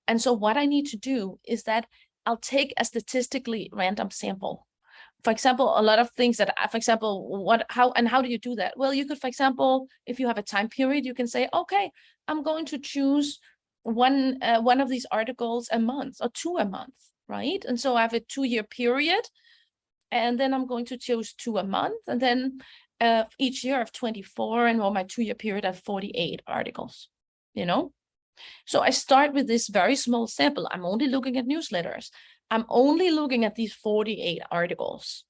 And so what I need to do is that I'll take a statistically random sample. For example, a lot of things that, for example, how do you do that? Well, you could, for example, if you have a time period, you can say, okay, I'm going to choose one of these articles a month or two a month, right? And so I have a 2-year period. And then I'm going to choose 2 a month. And then each year I have 24, and on my 2-year period, I have 48 articles, So I start with this very small sample. I'm only looking at newsletters. I'm only looking at these 48 articles.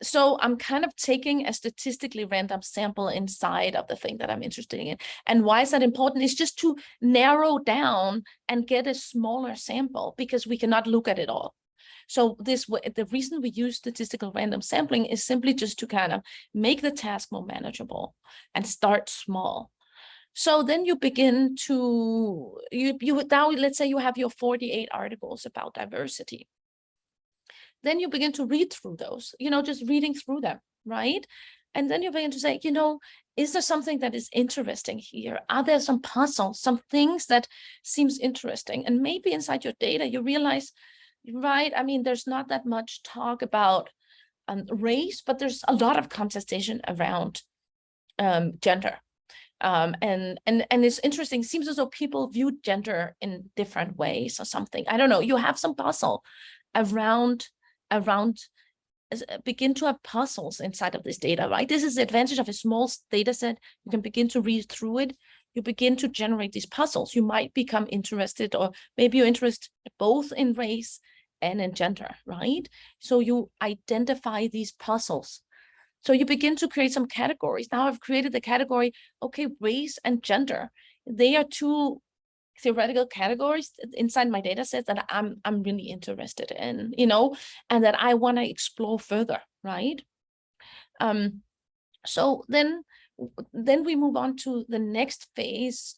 So I'm kind of taking a statistically random sample inside of the thing that I'm interested in. And why is that important? It's just to narrow down and get a smaller sample, because we cannot look at it all. So the reason we use statistical random sampling is simply just to kind of make the task more manageable and start small. So then you begin to, now let's say you have your 48 articles about diversity. Then you begin to read through those, just reading through them, right? And then you begin to say, is there something that is interesting here? Are there some puzzles, some things that seems interesting? And maybe inside your data, you realize, right, I mean, there's not that much talk about race, but there's a lot of contestation around gender. And it's interesting. It seems as though people view gender in different ways or something. I don't know. You have some puzzle around begin to have puzzles inside of this data, right? This is the advantage of a small data set. You can begin to read through it. You begin to generate these puzzles. You might become interested, or maybe you're interested both in race and in gender, right? So you identify these puzzles. So you begin to create some categories. Now I've created the category, okay, race and gender. They are 2 theoretical categories inside my data set that I'm really interested in, and that I want to explore further, right? So then we move on to the next phase,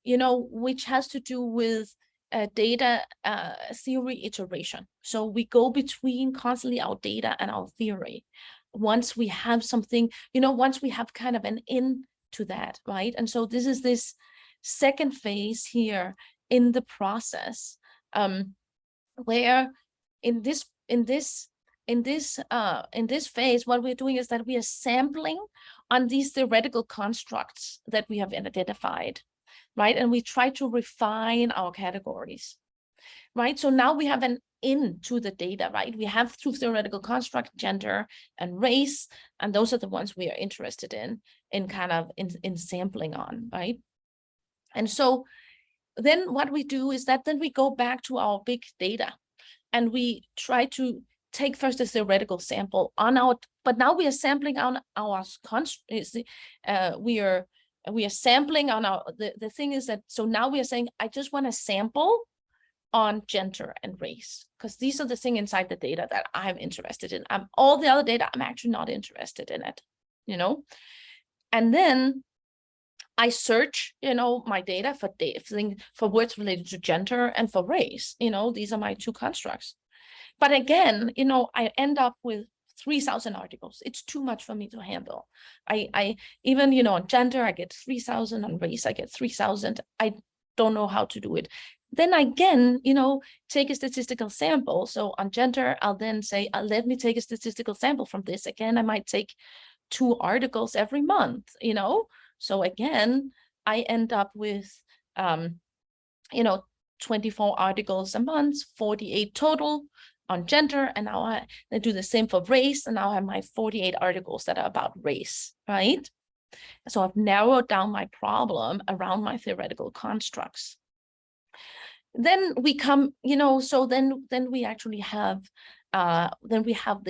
which has to do with data theory iteration. So we go between constantly our data and our theory. once we have something, once we have kind of an in to that, right? And so this is this second phase here in the process, where in this phase, what we're doing is that we are sampling on these theoretical constructs that we have identified, right? And we try to refine our categories, right? So now we have an into the data, right? We have two theoretical constructs, gender and race, and those are the ones we are interested in sampling on, right? And so then what we do is that then we go back to our big data and we try to take first a theoretical sample on our, but now we are sampling on our, we are sampling on our, the thing is that, so now we are saying, I just want to sample on gender and race, because these are the things inside the data that I'm interested in. All the other data, I'm actually not interested in it, And then I search, my data for words related to gender and for race. These are my two constructs. But again, I end up with 3,000 articles. It's too much for me to handle. I even, on gender, I get 3,000. On race, I get 3,000. I don't know how to do it. Then again, take a statistical sample. So on gender, I'll then say, let me take a statistical sample from this. Again, I might take 2 articles every month, So again, I end up with, 24 articles a month, 48 total on gender. And now I do the same for race. And now I have my 48 articles that are about race, right? So I've narrowed down my problem around my theoretical constructs. Then we come, so then we actually have, we have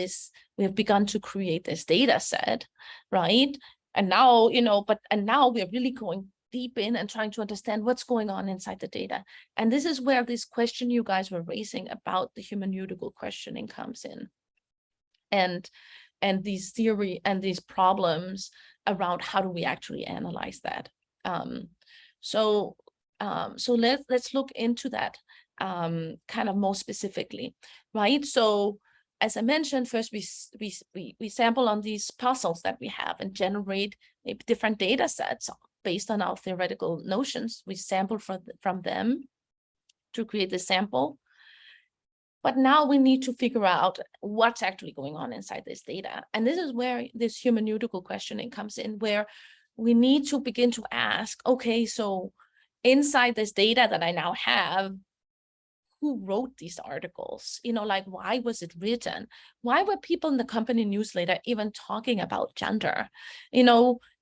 begun to create this data set, right? And now, now we're really going deep in and trying to understand what's going on inside the data. And this is where this question you guys were raising about the hermeneutical questioning comes in. And these theory and these problems around how do we actually analyze that. So let's look into that kind of more specifically, right? So as I mentioned, first we sample on these puzzles that we have and generate different data sets based on our theoretical notions. We sample from them to create the sample. But now we need to figure out what's actually going on inside this data. And this is where this hermeneutical questioning comes in, where we need to begin to ask, okay, so inside this data that I now have, who wrote these articles? Like, why was it written? Why were people in the company newsletter even talking about gender?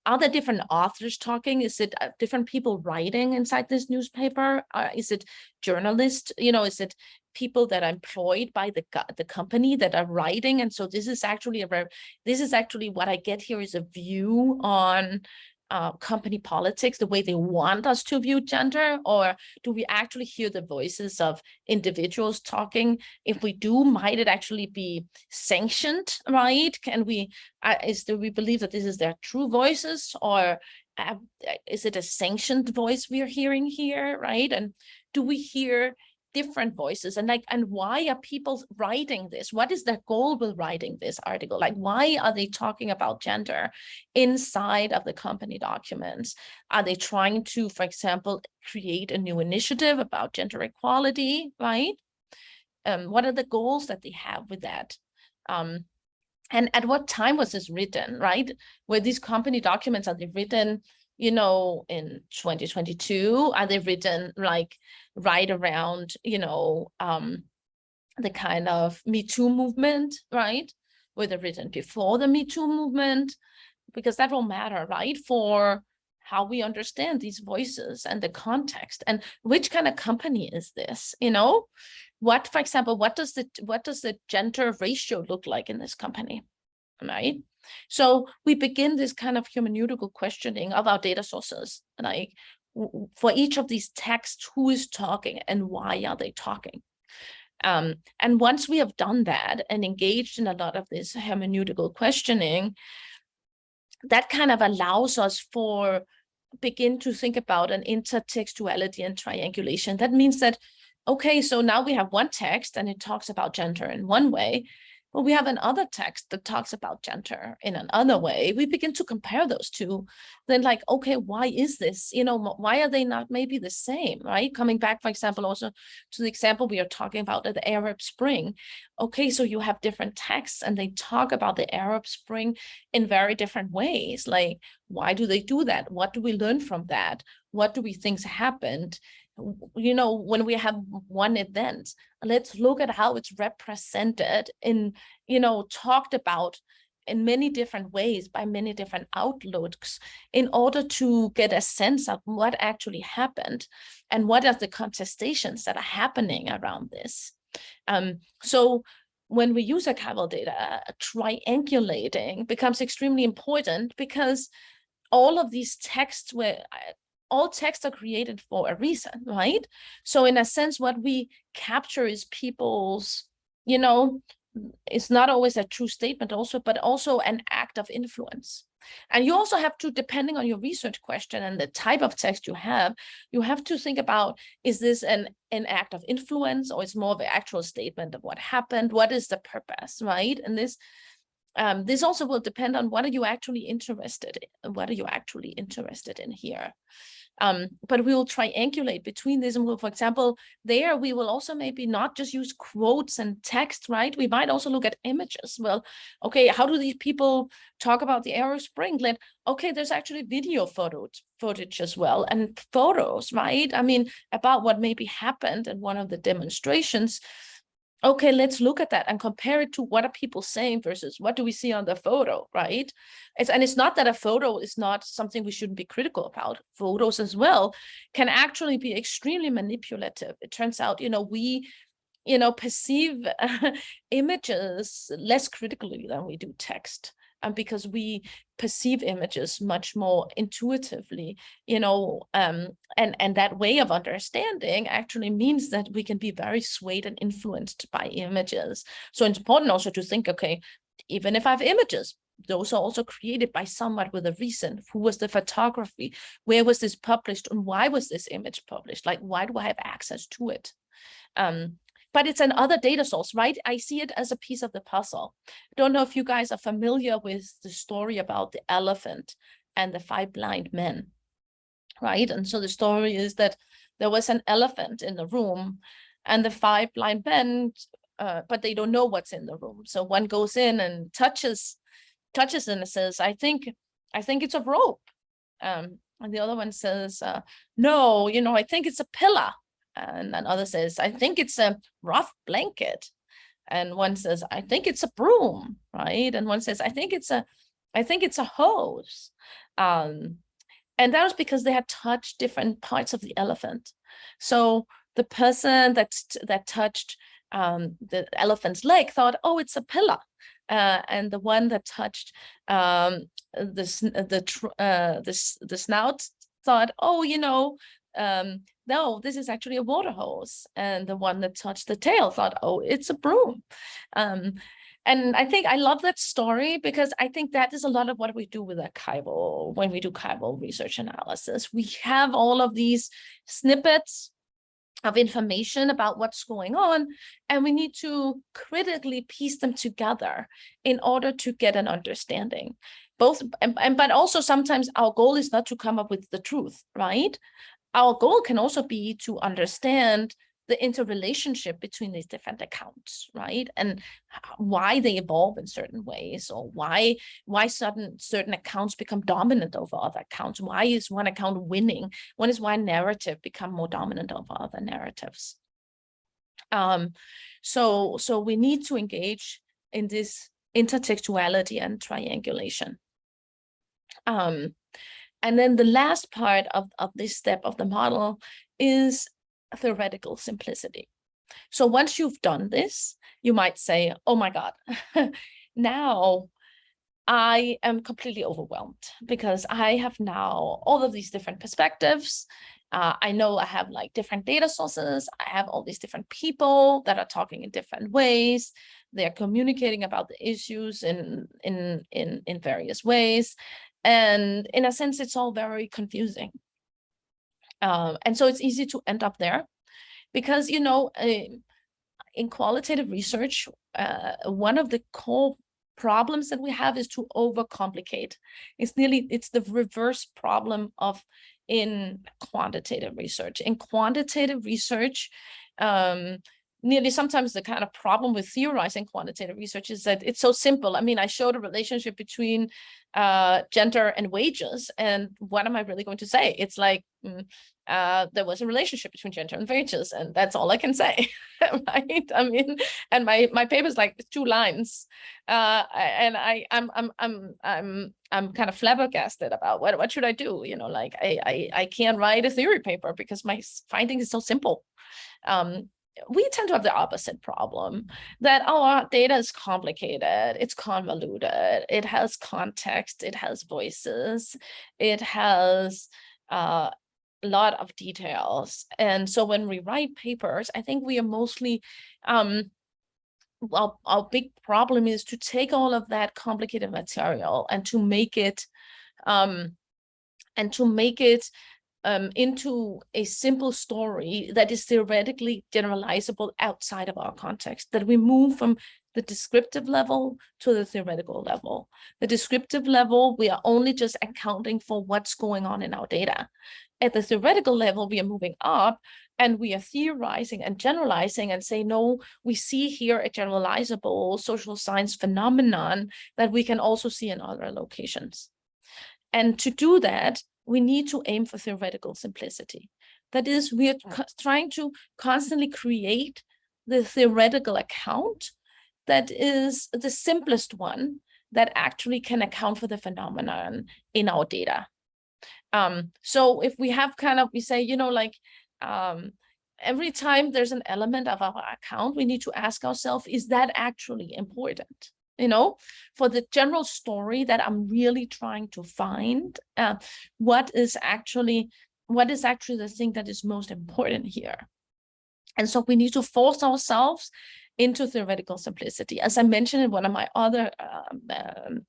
Are there different authors talking? Is it different people writing inside this newspaper? Is it journalists? Is it people that are employed by the company that are writing? And so this is actually what I get here is a view on company politics, the way they want us to view gender, or do we actually hear the voices of individuals talking? If we do, might it actually be sanctioned, right? Can we, do we believe that this is their true voices, or is it a sanctioned voice we are hearing here, right? And do we hear different voices, and why are people writing this? What is their goal with writing this article? Like, why are they talking about gender inside of the company documents? Are they trying to, for example, create a new initiative about gender equality, right? What are the goals that they have with that? And at what time was this written, right? Were these company documents, are they written in 2022? Are they written like right around, the kind of Me Too movement, right? Were they written before the Me Too movement? Because that will matter, right? For how we understand these voices and the context, and which kind of company is this, What, for example, what does the gender ratio look like in this company, right? So we begin this kind of hermeneutical questioning of our data sources, like for each of these texts, who is talking and why are they talking? And once we have done that and engaged in a lot of this hermeneutical questioning, that kind of allows us begin to think about an intertextuality and triangulation. That means that, okay, so now we have one text and it talks about gender in one way. Well, we have another text that talks about gender in another way. We begin to compare those two. Then like, okay, why is this? You know, why are they not maybe the same, right? Coming back, for example, also to the example we are talking about at the Arab Spring. Okay, so you have different texts and they talk about the Arab Spring in very different ways. Like, why do they do that? What do we learn from that? What do we think happened? You know, when we have one event, let's look at how it's represented in, you know, talked about in many different ways by many different outlooks in order to get a sense of what actually happened and what are the contestations that are happening around this. So when we use archival data, triangulating becomes extremely important because all of these texts all texts are created for a reason, right? So in a sense, what we capture is people's, you know, it's not always a true statement also, but also an act of influence. And you also have to, depending on your research question and the type of text you have to think about, is this an act of influence or is more of an actual statement of what happened? What is the purpose, right? And this also will depend on what are you actually interested in? What are you actually interested in here? But we will triangulate between this and for example, there we will also maybe not just use quotes and text, right? We might also look at images. Well, okay, how do these people talk about the Arab Spring? Okay, there's actually video footage as well and photos, right? I mean, about what maybe happened in one of the demonstrations. Okay, let's look at that and compare it to what are people saying versus what do we see on the photo, right? It's not that a photo is not something we shouldn't be critical about. Photos as well can actually be extremely manipulative. It turns out, you know, we, you know, perceive images less critically than we do text. Because we perceive images much more intuitively, you know, and that way of understanding actually means that we can be very swayed and influenced by images. So it's important also to think, okay, even if I have images, those are also created by someone with a reason. Who was the photography? Where was this published? And why was this image published? Like, why do I have access to it? But it's another data source, right? I see it as a piece of the puzzle. I don't know if you guys are familiar with the story about the elephant and the 5 blind men, right? And so the story is that there was an elephant in the room and the 5 blind men, but they don't know what's in the room. So one goes in and touches and says, I think it's a rope. And the other one says, no, you know, I think it's a pillar. And another says, I think it's a rough blanket. And one says, I think it's a broom, right? And one says, I think it's a hose. And that was because they had touched different parts of the elephant. So the person that touched the elephant's leg thought, oh, it's a pillar. And the one that touched the snout thought, oh, you know, no, this is actually a water hose. And the one that touched the tail thought, oh, it's a broom. And I think I love that story because I think that is a lot of what we do with archival, when we do archival research analysis. We have all of these snippets of information about what's going on, and we need to critically piece them together in order to get an understanding. But also sometimes our goal is not to come up with the truth, right? Our goal can also be to understand the interrelationship between these different accounts, right? And why they evolve in certain ways, or why certain accounts become dominant over other accounts. Why is one account winning? When is one narrative become more dominant over other narratives? So we need to engage in this intertextuality and triangulation. And then the last part of this step of the model is theoretical simplicity. So once you've done this, you might say, oh my God, now I am completely overwhelmed because I have now all of these different perspectives. I know I have like different data sources. I have all these different people that are talking in different ways. They're communicating about the issues in various ways. And in a sense, it's all very confusing. And so it's easy to end up there because, you know, in qualitative research, one of the core problems that we have is to overcomplicate. It's the reverse problem of in quantitative research. In quantitative research, nearly sometimes the kind of problem with theorizing quantitative research is that it's so simple. I mean, I showed a relationship between gender and wages, and what am I really going to say? It's like there was a relationship between gender and wages, and that's all I can say, right? I mean, and my paper is like 2 lines, and I'm kind of flabbergasted about what should I do? You know, like I can't write a theory paper because my finding is so simple. We tend to have the opposite problem, that our data is complicated, it's convoluted, it has context, it has voices, it has a lot of details. And so when we write papers, I think we are mostly, well, our big problem is to take all of that complicated material and to make it, into a simple story that is theoretically generalizable outside of our context, that we move from the descriptive level to the theoretical level. The descriptive level, we are only just accounting for what's going on in our data. At the theoretical level, we are moving up and we are theorizing and generalizing and say, no, we see here a generalizable social science phenomenon that we can also see in other locations. And to do that, we need to aim for theoretical simplicity. That is, we are trying to constantly create the theoretical account that is the simplest one that actually can account for the phenomenon in our data. So if we have we say, you know, like every time there's an element of our account, we need to ask ourselves, is that actually important? You know, for the general story that I'm really trying to find, what is actually the thing that is most important here? And so we need to force ourselves into theoretical simplicity. As I mentioned in one of my other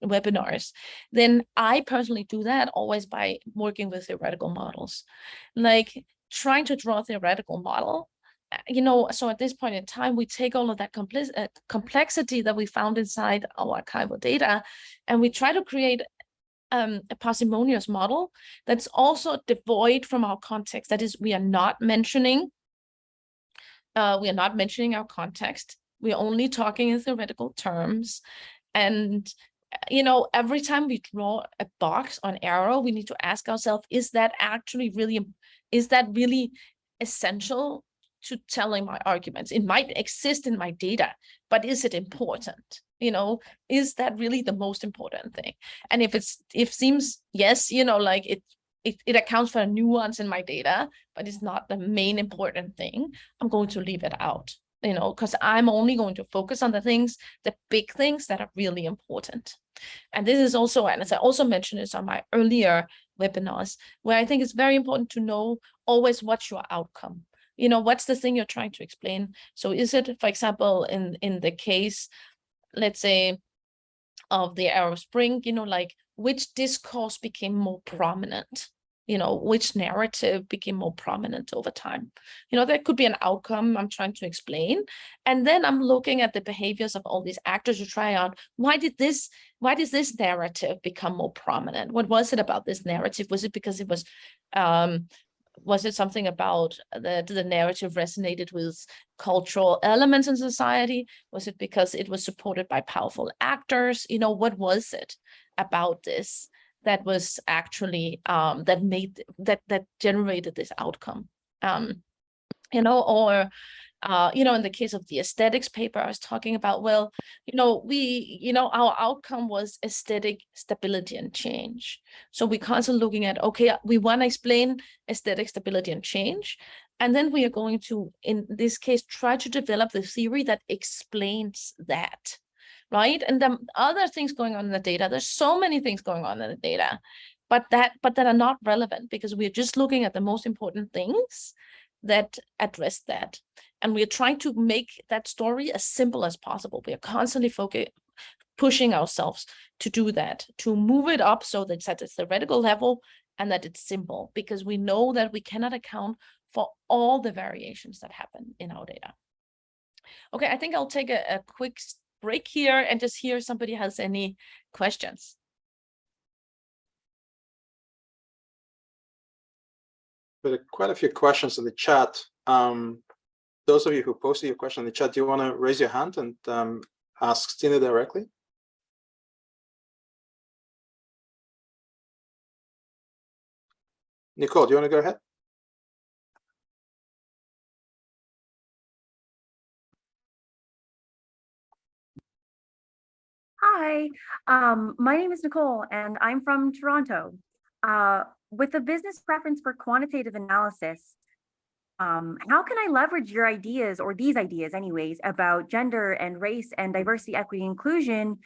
webinars, then I personally do that always by working with theoretical models, like trying to draw a theoretical model. You know, so at this point in time, we take all of that complexity that we found inside our archival data, and we try to create a parsimonious model that's also devoid from our context. That is, we are not mentioning our context. We're only talking in theoretical terms. And, you know, every time we draw a box on arrow, we need to ask ourselves, is that really essential to telling my arguments? It might exist in my data, but is it important? You know, is that really the most important thing? And if it seems yes, you know, like it accounts for a nuance in my data, but it's not the main important thing, I'm going to leave it out, you know, because I'm only going to focus on the big things that are really important. And this is also, and as I also mentioned this on my earlier webinars, where I think it's very important to know always what's your outcome. You know, what's the thing you're trying to explain? So is it, for example, in the case, let's say, of the Arab Spring, you know, like which discourse became more prominent? You know, which narrative became more prominent over time? You know, that could be an outcome I'm trying to explain. And then I'm looking at the behaviors of all these actors to try out, why did this narrative become more prominent? What was it about this narrative? Was it because it was it something about the narrative resonated with cultural elements in society? Was it because it was supported by powerful actors? You know, what was it about this that was actually that generated this outcome? You know, or you know, in the case of the aesthetics paper I was talking about, well, you know, our outcome was aesthetic stability and change. So we constantly looking at, okay, we want to explain aesthetic stability and change. And then we are going to, in this case, try to develop the theory that explains that, right? And the other things going on in the data, there's so many things going on in the data, but that are not relevant because we're just looking at the most important things that address that. And we're trying to make that story as simple as possible. We are constantly pushing ourselves to do that, to move it up so that it's at a theoretical level and that it's simple, because we know that we cannot account for all the variations that happen in our data. Okay, I think I'll take a quick break here and just hear if somebody has any questions. But quite a few questions in the chat. Those of you who posted your question in the chat, do you want to raise your hand and ask Stine directly? Nicole, do you want to go ahead? Hi, my name is Nicole and I'm from Toronto. With a business preference for quantitative analysis, how can I leverage your ideas, or these ideas anyways, about gender and race and diversity, equity, inclusion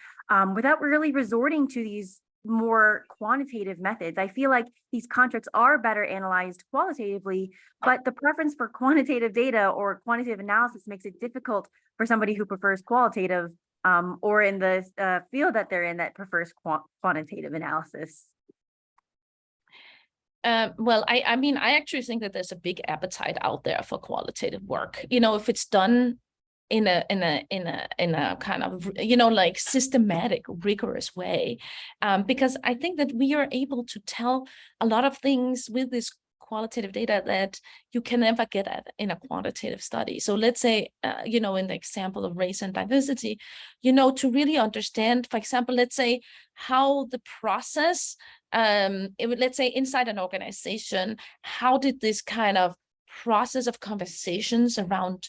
without really resorting to these more quantitative methods? I feel like these contracts are better analyzed qualitatively, but the preference for quantitative data or quantitative analysis makes it difficult for somebody who prefers qualitative or in the field that they're in that prefers quantitative analysis. Well, I mean, I actually think that there's a big appetite out there for qualitative work. You know, if it's done in a kind of, you know, like systematic, rigorous way, because I think that we are able to tell a lot of things with this qualitative data that you can never get at in a quantitative study. So let's say, you know, in the example of race and diversity, you know, to really understand, for example, let's say how the process, let's say inside an organization, how did this kind of process of conversations around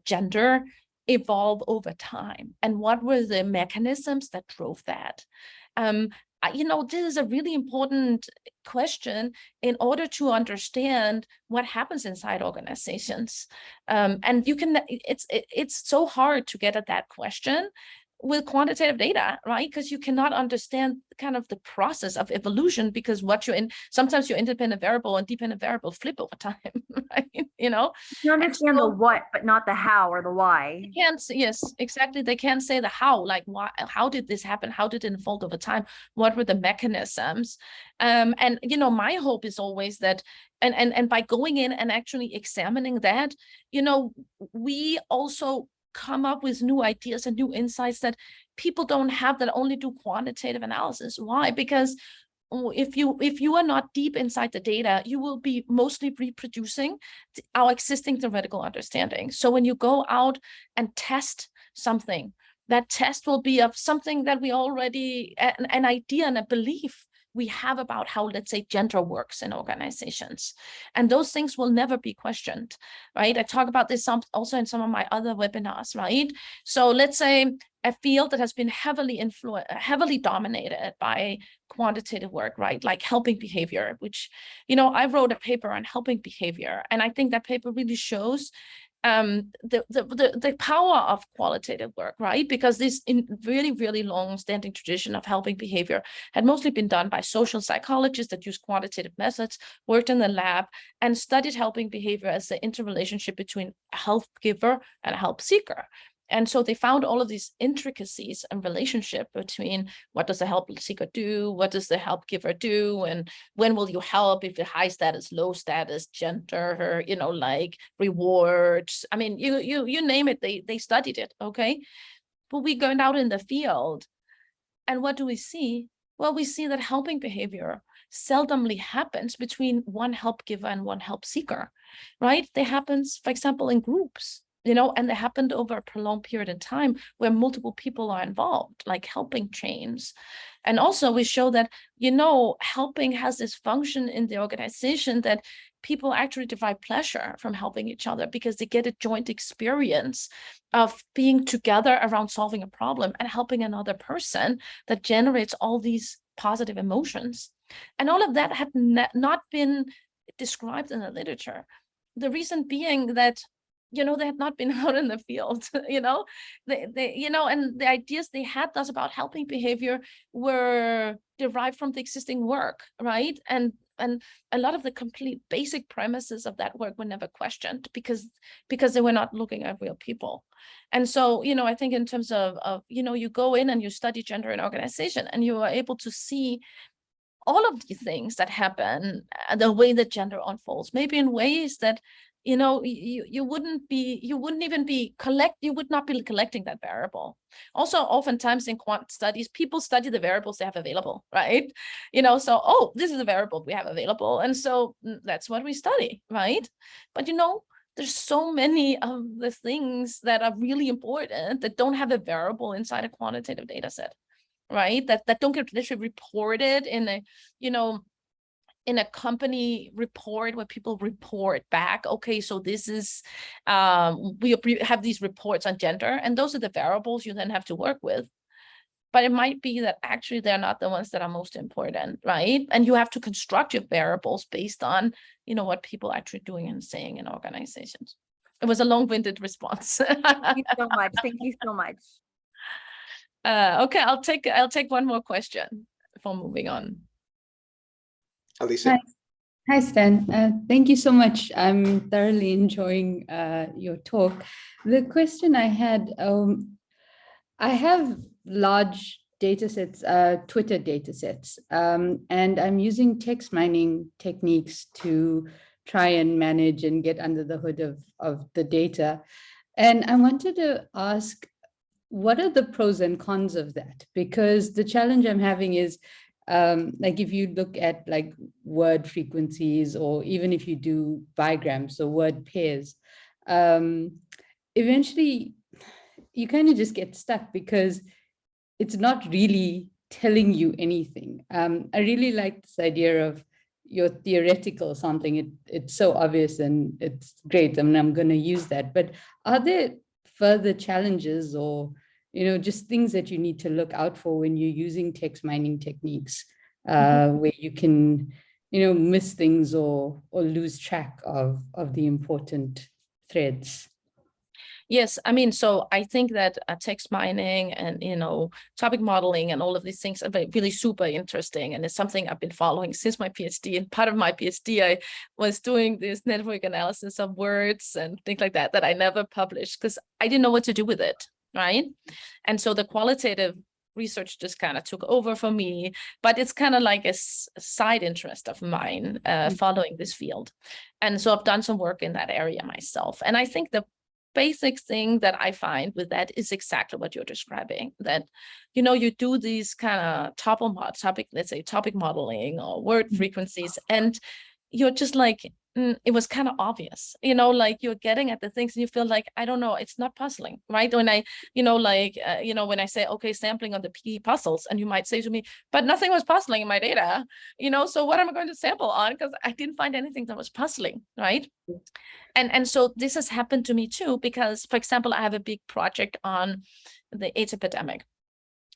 gender evolve over time, and what were the mechanisms that drove that? You know, this is a really important question in order to understand what happens inside organizations. And you can, it's so hard to get at that question with quantitative data, right? Because you cannot understand kind of the process of evolution, because what you're in, sometimes your independent variable and dependent variable flip over time, right? You know, you understand the what, but not the how or the why. They can't, yes, exactly. They can't say the how, like why, how did this happen? How did it unfold over time? What were the mechanisms? And you know, my hope is always that, and by going in and actually examining that, you know, we also come up with new ideas and new insights that people don't have, that only do quantitative analysis. Why? Because if you are not deep inside the data, you will be mostly reproducing our existing theoretical understanding. So when you go out and test something, that test will be of something that we already, an idea and a belief we have about how, let's say, gender works in organizations. And those things will never be questioned, right? I talk about this also in some of my other webinars, right? So let's say a field that has been heavily dominated by quantitative work, right? Like helping behavior, which, you know, I wrote a paper on helping behavior. And I think that paper really shows the power of qualitative work, right? Because this really long-standing tradition of helping behavior had mostly been done by social psychologists that use quantitative methods, worked in the lab, and studied helping behavior as the interrelationship between a help giver and a help seeker. And so they found all of these intricacies and relationship between what does the help seeker do, what does the help giver do, and when will you help, if the high status, low status, gender, you know, like rewards. I mean, you name it, they studied it, okay? But we going out in the field, and what do we see? Well, we see that helping behavior seldomly happens between one help giver and one help seeker, right? They happens, for example, in groups, you know, and they happened over a prolonged period of time where multiple people are involved, like helping chains. And also we show that, you know, helping has this function in the organization that people actually derive pleasure from helping each other because they get a joint experience of being together around solving a problem and helping another person that generates all these positive emotions. And all of that had not been described in the literature. The reason being that, you know, they had not been out in the field, you know, you know, and the ideas they had thus about helping behavior were derived from the existing work, right? And a lot of the complete basic premises of that work were never questioned because they were not looking at real people. And so, you know, I think in terms of you know, you go in and you study gender in organization and you are able to see all of these things that happen, the way that gender unfolds, maybe in ways that you know, you would not be collecting that variable. Also, oftentimes in quant studies, people study the variables they have available, right? You know, so, oh, this is a variable we have available, and so that's what we study, right? But, you know, there's so many of the things that are really important that don't have a variable inside a quantitative data set, right? That don't get literally reported in a, you know, in a company report where people report back, okay, so this is, we have these reports on gender, and those are the variables you then have to work with. But it might be that actually they're not the ones that are most important, right? And you have to construct your variables based on, you know, what people are actually doing and saying in organizations. It was a long-winded response. Thank you so much. Thank you so much. Okay, I'll take one more question before moving on. Alicia. Hi, Stan. Thank you so much. I'm thoroughly enjoying your talk. The question I had, I have large data sets, Twitter data sets, and I'm using text mining techniques to try and manage and get under the hood of the data. And I wanted to ask, what are the pros and cons of that? Because the challenge I'm having is, like if you look at like word frequencies, or even if you do bigrams or word pairs, eventually you kind of just get stuck because it's not really telling you anything. I really like this idea of your theoretical sampling. It's so obvious and it's great. I mean, I'm going to use that. But are there further challenges, or just things that you need to look out for when you're using text mining techniques, where you can, miss things or lose track of the important threads? Yes, I mean, so I think that text mining and, topic modeling and all of these things are really super interesting. And it's something I've been following since my PhD. And part of my PhD, I was doing this network analysis of words and things like that I never published because I didn't know what to do with it, right? And so the qualitative research just kind of took over for me, but it's kind of like a side interest of mine, following this field. And so I've done some work in that area myself. And I think the basic thing that I find with that is exactly what you're describing, that, you do these kind of topic modeling or word frequencies, and you're just like, it was kind of obvious, like you're getting at the things and you feel like, I don't know, it's not puzzling, right? When I, when I say, okay, sampling on the PE puzzles, and you might say to me, but nothing was puzzling in my data, so what am I going to sample on? Because I didn't find anything that was puzzling, right? And so this has happened to me too, because, for example, I have a big project on the AIDS epidemic.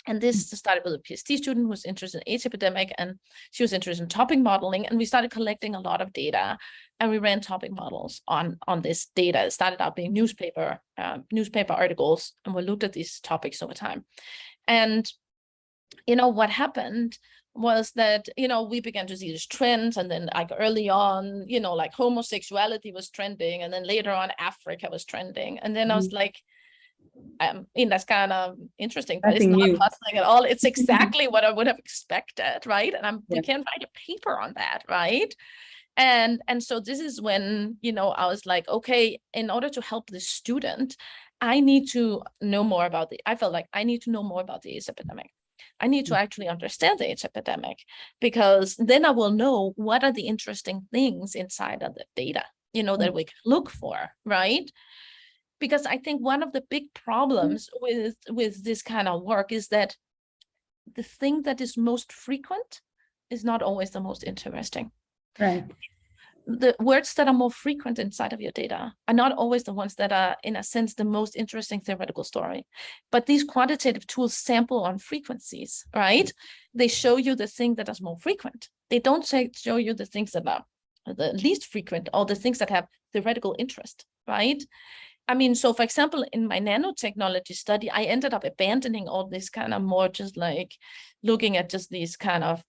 And this started with a PhD student who was interested in AIDS epidemic, and she was interested in topic modeling. And we started collecting a lot of data, and we ran topic models on this data. It started out being newspaper articles, and we looked at these topics over time. And, what happened was that, we began to see these trends, and then like early on, like homosexuality was trending, and then later on Africa was trending. And then I was like, that's kind of interesting, but Nothing it's not new. puzzling at all. It's exactly what I would have expected, right? And we can't write a paper on that, right? And so this is when, I was like, okay, in order to help the student, I need to know more about I felt like I need to know more about the AIDS epidemic. I need to actually understand the AIDS epidemic, because then I will know what are the interesting things inside of the data, that we can look for, right? Because I think one of the big problems with this kind of work is that the thing that is most frequent is not always the most interesting. Right. The words that are more frequent inside of your data are not always the ones that are, in a sense, the most interesting theoretical story. But these quantitative tools sample on frequencies, right? They show you the thing that is more frequent. They don't show you the things that are the least frequent, or the things that have theoretical interest, right? I mean, so for example, in my nanotechnology study, I ended up abandoning all this kind of more just like looking at just these kind of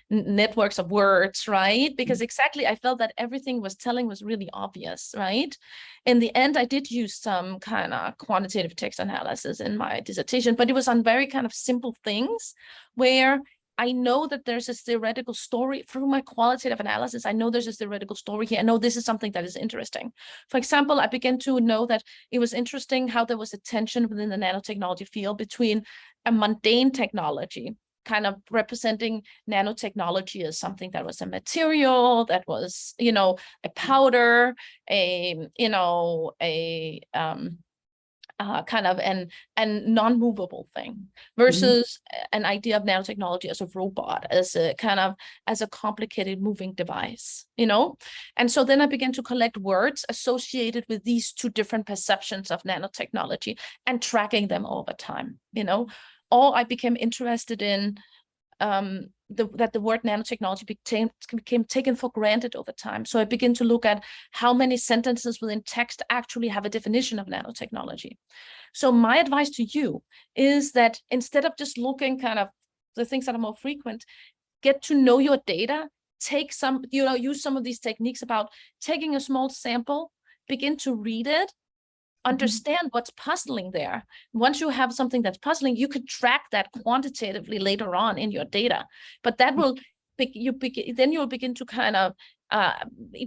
networks of words, right? Because exactly, I felt that everything was telling was really obvious, right? In the end, I did use some kind of quantitative text analysis in my dissertation, but it was on very kind of simple things where I know that there's a theoretical story through my qualitative analysis. I know there's a theoretical story here. I know this is something that is interesting. For example, I began to know that it was interesting how there was a tension within the nanotechnology field between a mundane technology, kind of representing nanotechnology as something that was a material, that was, you know, a powder, a, you know, a kind of an non-movable thing, versus an idea of nanotechnology as a robot, as a kind of, as a complicated moving device, you know? And so then I began to collect words associated with these two different perceptions of nanotechnology and tracking them over time, you know? Or I became interested in that the word nanotechnology became taken for granted over time. So I begin to look at how many sentences within text actually have a definition of nanotechnology. So my advice to you is that instead of just looking kind of the things that are more frequent, get to know your data, take some, you know, use some of these techniques about taking a small sample, begin to read it, understand what's puzzling there. Once you have something that's puzzling, you could track that quantitatively later on in your data. But that will, then you'll begin to kind of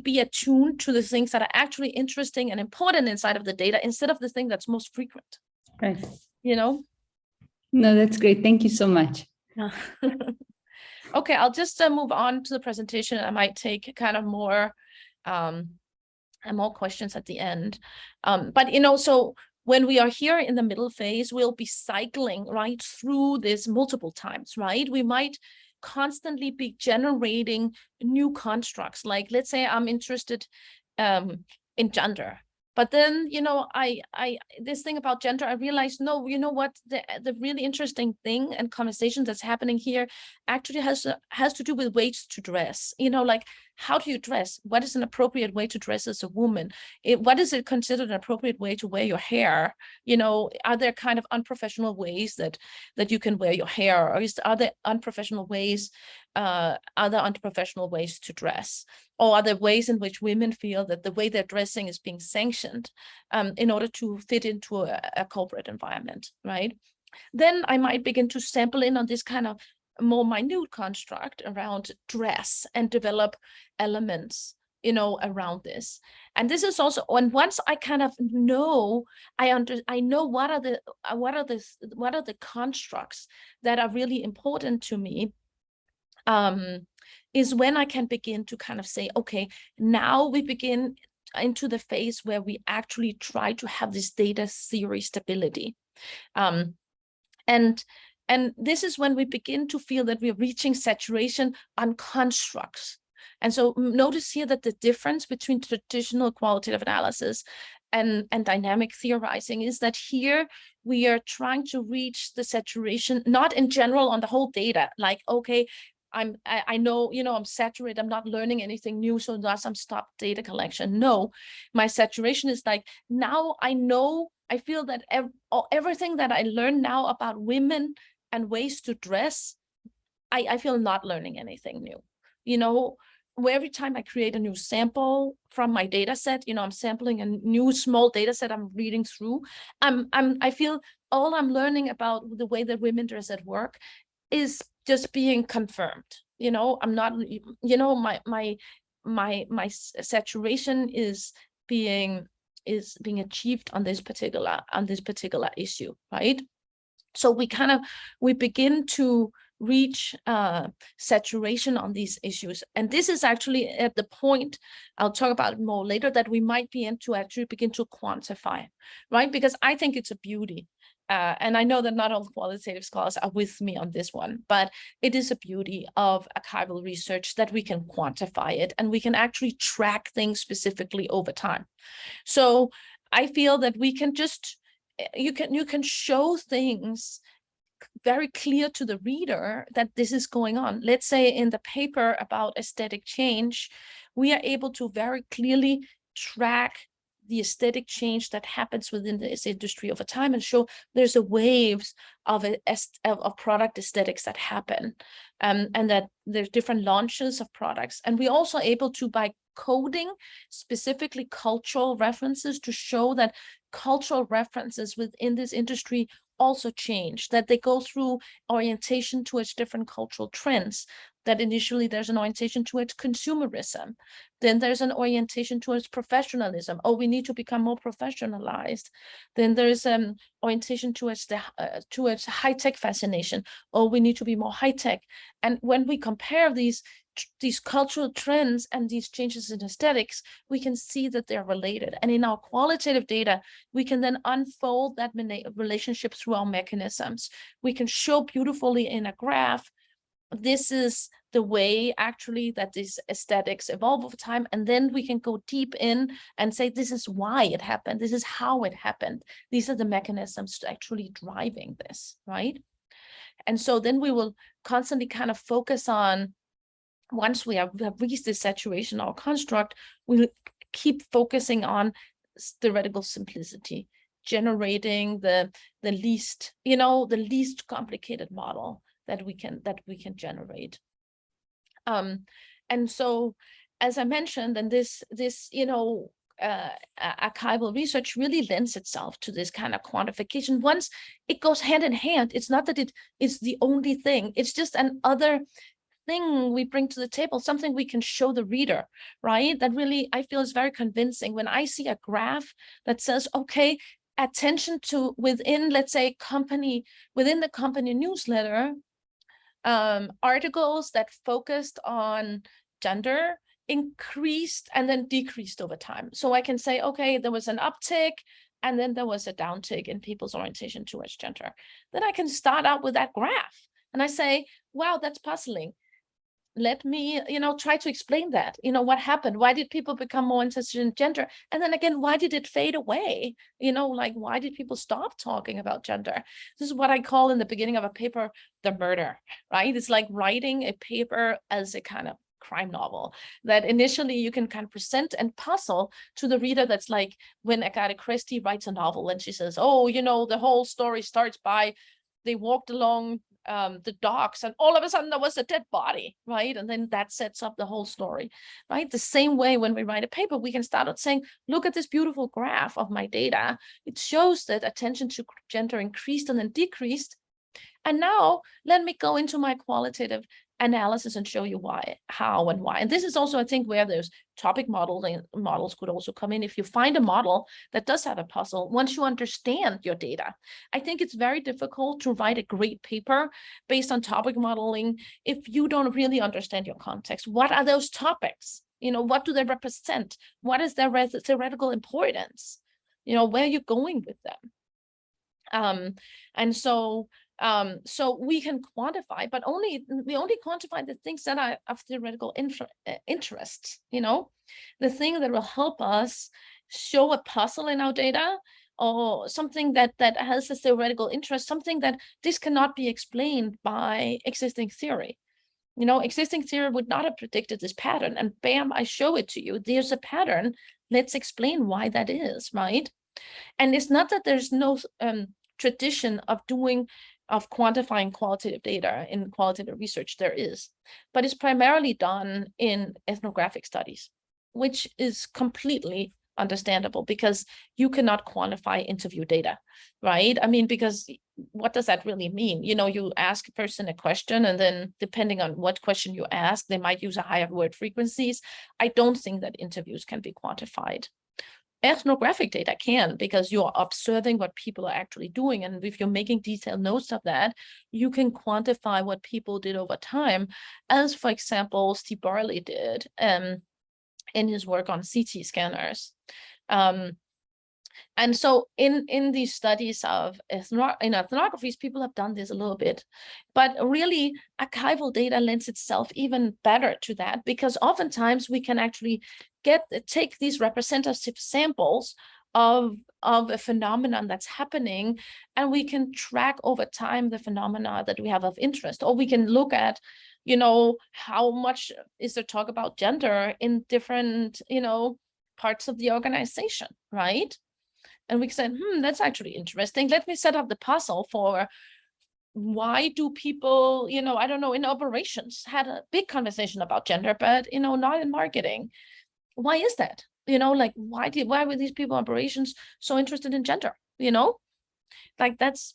be attuned to the things that are actually interesting and important inside of the data, instead of the thing that's most frequent. Right. You know? No, that's great. Thank you so much. Okay, I'll just move on to the presentation. I might take kind of more and more questions at the end. But, you know, so when we are here in the middle phase, we'll be cycling right through this multiple times, right? We might constantly be generating new constructs. Like, let's say I'm interested in gender. But then, you know, this thing about gender, I realized, no, you know what, the really interesting thing and conversation that's happening here actually has to do with ways to dress. You know, like, how do you dress? What is an appropriate way to dress as a woman? What is it considered an appropriate way to wear your hair? You know, are there kind of unprofessional ways that you can wear your hair? Or are there unprofessional ways, unprofessional ways to dress? Or are there ways in which women feel that the way they're dressing is being sanctioned in order to fit into a corporate environment, right? Then I might begin to sample in on this kind of more minute construct around dress and develop elements, you know, around this. And this is also, and once I kind of know, I know what are the constructs that are really important to me, is when I can begin to kind of say, okay, now we begin into the phase where we actually try to have this data theory stability. And this is when we begin to feel that we're reaching saturation on constructs. And so notice here that the difference between traditional qualitative analysis and dynamic theorizing is that here we are trying to reach the saturation, not in general on the whole data, like, okay, I know, you know, I'm saturated, I'm not learning anything new, so thus I'm stopped data collection. No, my saturation is like, now I know, I feel that everything that I learn now about women and ways to dress, I feel not learning anything new. You know, where every time I create a new sample from my data set, you know, I'm sampling a new small data set I'm reading through, I feel all I'm learning about the way that women dress at work is just being confirmed. You know, I'm not, you know, my saturation is being achieved on this particular issue, right? So we begin to reach saturation on these issues. And this is actually at the point, I'll talk about it more later, that we might be into actually begin to quantify, right? Because I think it's a beauty. And I know that not all qualitative scholars are with me on this one, but it is a beauty of archival research that we can quantify it and we can actually track things specifically over time. So I feel that we can just, you can show things very clear to the reader that this is going on. Let's say in the paper about aesthetic change, we are able to very clearly track the aesthetic change that happens within this industry over time and show there's a waves of product aesthetics that happen, and that there's different launches of products. And we're also able to, by coding specifically cultural references, to show that cultural references within this industry also change, that they go through orientation towards different cultural trends, that initially there's an orientation towards consumerism, then there's an orientation towards professionalism. Oh, we need to become more professionalized. Then there's an orientation towards towards high-tech fascination. Oh, we need to be more high-tech. And when we compare these cultural trends and these changes in aesthetics, we can see that they're related. And in our qualitative data, we can then unfold that relationship through our mechanisms. We can show beautifully in a graph, this is the way actually that these aesthetics evolve over time. And then we can go deep in and say, this is why it happened. This is how it happened. These are the mechanisms actually driving this, right? And so then we will constantly kind of focus on, once we have reached this saturation or construct, we'll keep focusing on theoretical simplicity, generating the least, the least complicated model that we can generate. And so, as I mentioned, and this archival research really lends itself to this kind of quantification. Once it goes hand in hand, it's not that it is the only thing, it's just another thing we bring to the table, something we can show the reader, right? That really, I feel, is very convincing. When I see a graph that says, okay, attention to within, let's say, within the company newsletter, articles that focused on gender increased and then decreased over time. So I can say, okay, there was an uptick and then there was a downtick in people's orientation towards gender. Then I can start out with that graph and I say, wow, that's puzzling. Let me, try to explain that. What happened? Why did people become more interested in gender? And then again, why did it fade away? Why did people stop talking about gender? This is what I call in the beginning of a paper, the murder, right? It's like writing a paper as a kind of crime novel that initially you can kind of present and puzzle to the reader. That's like when Agatha Christie writes a novel and she says, oh, the whole story starts by they walked along the docks and all of a sudden there was a dead body, right? And then that sets up the whole story, right? The same way when we write a paper, we can start out saying, look at this beautiful graph of my data. It shows that attention to gender increased and then decreased. And now let me go into my qualitative analysis and show you why, how and why. And this is also, I think, where those topic models could also come in. If you find a model that does have a puzzle, once you understand your data, I think it's very difficult to write a great paper based on topic modeling if you don't really understand your context. What are those topics? What do they represent? What is their theoretical importance? Where are you going with them? And so we can quantify, but we only quantify the things that are of theoretical interest, the thing that will help us show a puzzle in our data or something that has a theoretical interest, something that this cannot be explained by existing theory. Existing theory would not have predicted this pattern, and bam, I show it to you. There's a pattern. Let's explain why that is, right? And it's not that there's no tradition of quantifying qualitative data in qualitative research. There is, but it's primarily done in ethnographic studies, which is completely understandable because you cannot quantify interview data, right? I mean, because what does that really mean? You ask a person a question and then depending on what question you ask, they might use a higher word frequencies. I don't think that interviews can be quantified. Ethnographic data can, because you're observing what people are actually doing. And if you're making detailed notes of that, you can quantify what people did over time, as, for example, Steve Barley did in his work on CT scanners. And so in these studies of ethnographies, people have done this a little bit, but really archival data lends itself even better to that, because oftentimes we can actually take these representative samples of a phenomenon that's happening, and we can track over time the phenomena that we have of interest, or we can look at, how much is there talk about gender in different, parts of the organization, right? And we said, that's actually interesting. Let me set up the puzzle for why do people, I don't know, in operations had a big conversation about gender, but, not in marketing. Why is that? Why were these people in operations so interested in gender? Like that's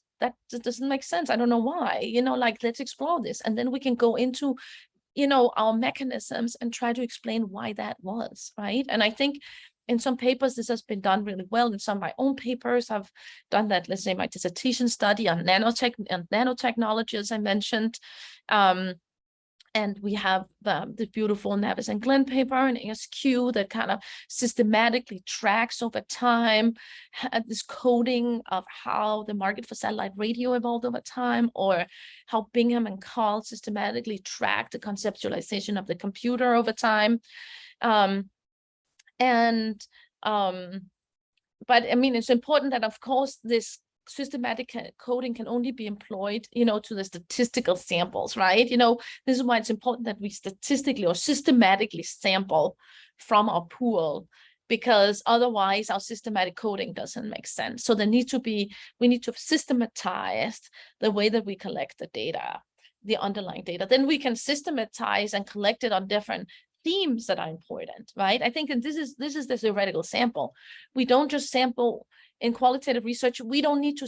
doesn't make sense. I don't know why, like, let's explore this. And then we can go into, our mechanisms and try to explain why that was, right? And I think in some papers, this has been done really well. In some of my own papers, I've done that, let's say my dissertation study on nanotechnology, as I mentioned. And we have the beautiful Navis and Glenn paper in ASQ that kind of systematically tracks over time this coding of how the market for satellite radio evolved over time, or how Bingham and Kahl systematically tracked the conceptualization of the computer over time. But I mean, it's important that, of course, this systematic coding can only be employed, to the statistical samples, right? This is why it's important that we statistically or systematically sample from our pool, because otherwise our systematic coding doesn't make sense. So we need to have systematized the way that we collect the data, the underlying data. Then we can systematize and collect it on different themes that are important, right? I think, and this is the theoretical sample. We don't just sample. In qualitative research, we don't need to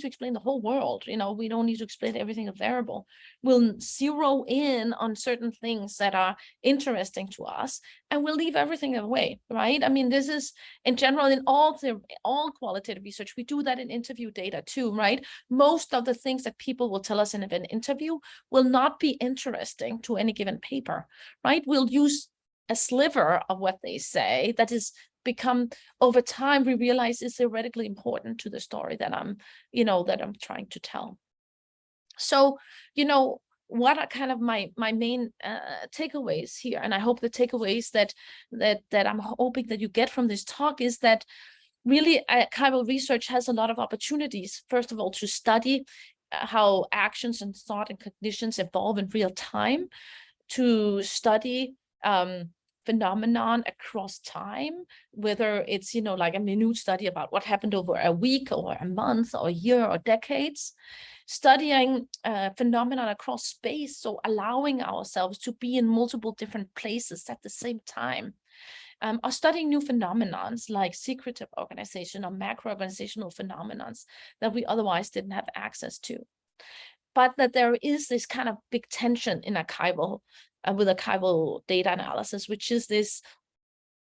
explain the whole world. We don't need to explain everything a variable. We'll zero in on certain things that are interesting to us, and we'll leave everything away, right? I mean, this is in general in all qualitative research. We do that in interview data too, right? Most of the things that people will tell us in an interview will not be interesting to any given paper, right? We'll use a sliver of what they say that is become, over time, we realize is theoretically important to the story that I'm trying to tell. So, what are kind of my main takeaways here? And I hope the takeaways that I'm hoping that you get from this talk is that really archival research has a lot of opportunities. First of all, to study how actions and thought and conditions evolve in real time, to study phenomenon across time, whether it's, like a minute study about what happened over a week or a month or a year or decades, studying phenomenon across space, so allowing ourselves to be in multiple different places at the same time, or studying new phenomenons like secretive organization or macro-organizational phenomenons that we otherwise didn't have access to. But that there is this kind of big tension in archival with archival data analysis, which is this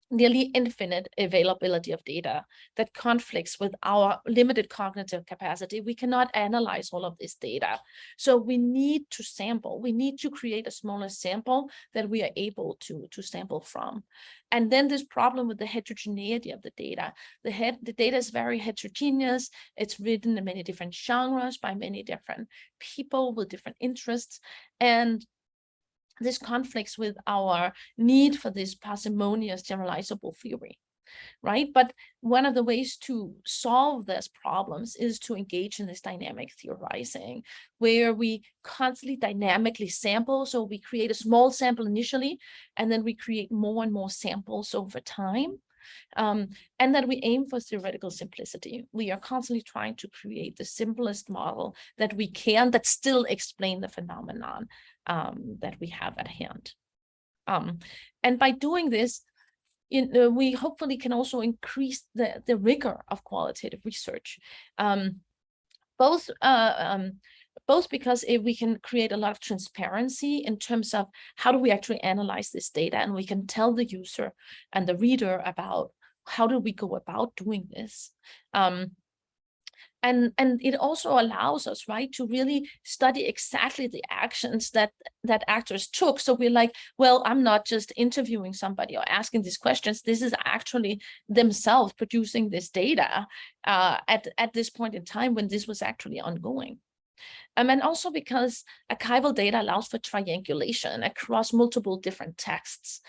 nearly infinite availability of data that conflicts with our limited cognitive capacity. We cannot analyze all of this data. So we need to sample. We need to create a smaller sample that we are able to sample from. And then this problem with the heterogeneity of the data. The data is very heterogeneous. It's written in many different genres by many different people with different interests. And this conflicts with our need for this parsimonious generalizable theory, right? But one of the ways to solve these problems is to engage in this dynamic theorizing, where we constantly dynamically sample. So we create a small sample initially, and then we create more and more samples over time. And that we aim for theoretical simplicity. We are constantly trying to create the simplest model that we can that still explain the phenomenon that we have at hand. And by doing this, we hopefully can also increase the rigor of qualitative research, both because we can create a lot of transparency in terms of how do we actually analyze this data, and we can tell the user and the reader about how do we go about doing this. And it also allows us, right, to really study exactly the actions that actors took. So we're like, well, I'm not just interviewing somebody or asking these questions. This is actually themselves producing this data at this point in time when this was actually ongoing. And also because archival data allows for triangulation across multiple different texts,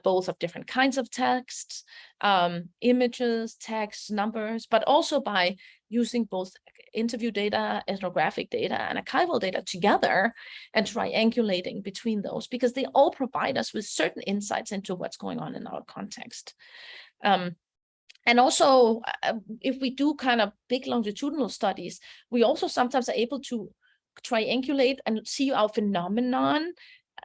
both of different kinds of texts, images, text, numbers, but also by using both interview data, ethnographic data, and archival data together and triangulating between those, because they all provide us with certain insights into what's going on in our context. And also, if we do kind of big longitudinal studies, we also sometimes are able to triangulate and see our phenomenon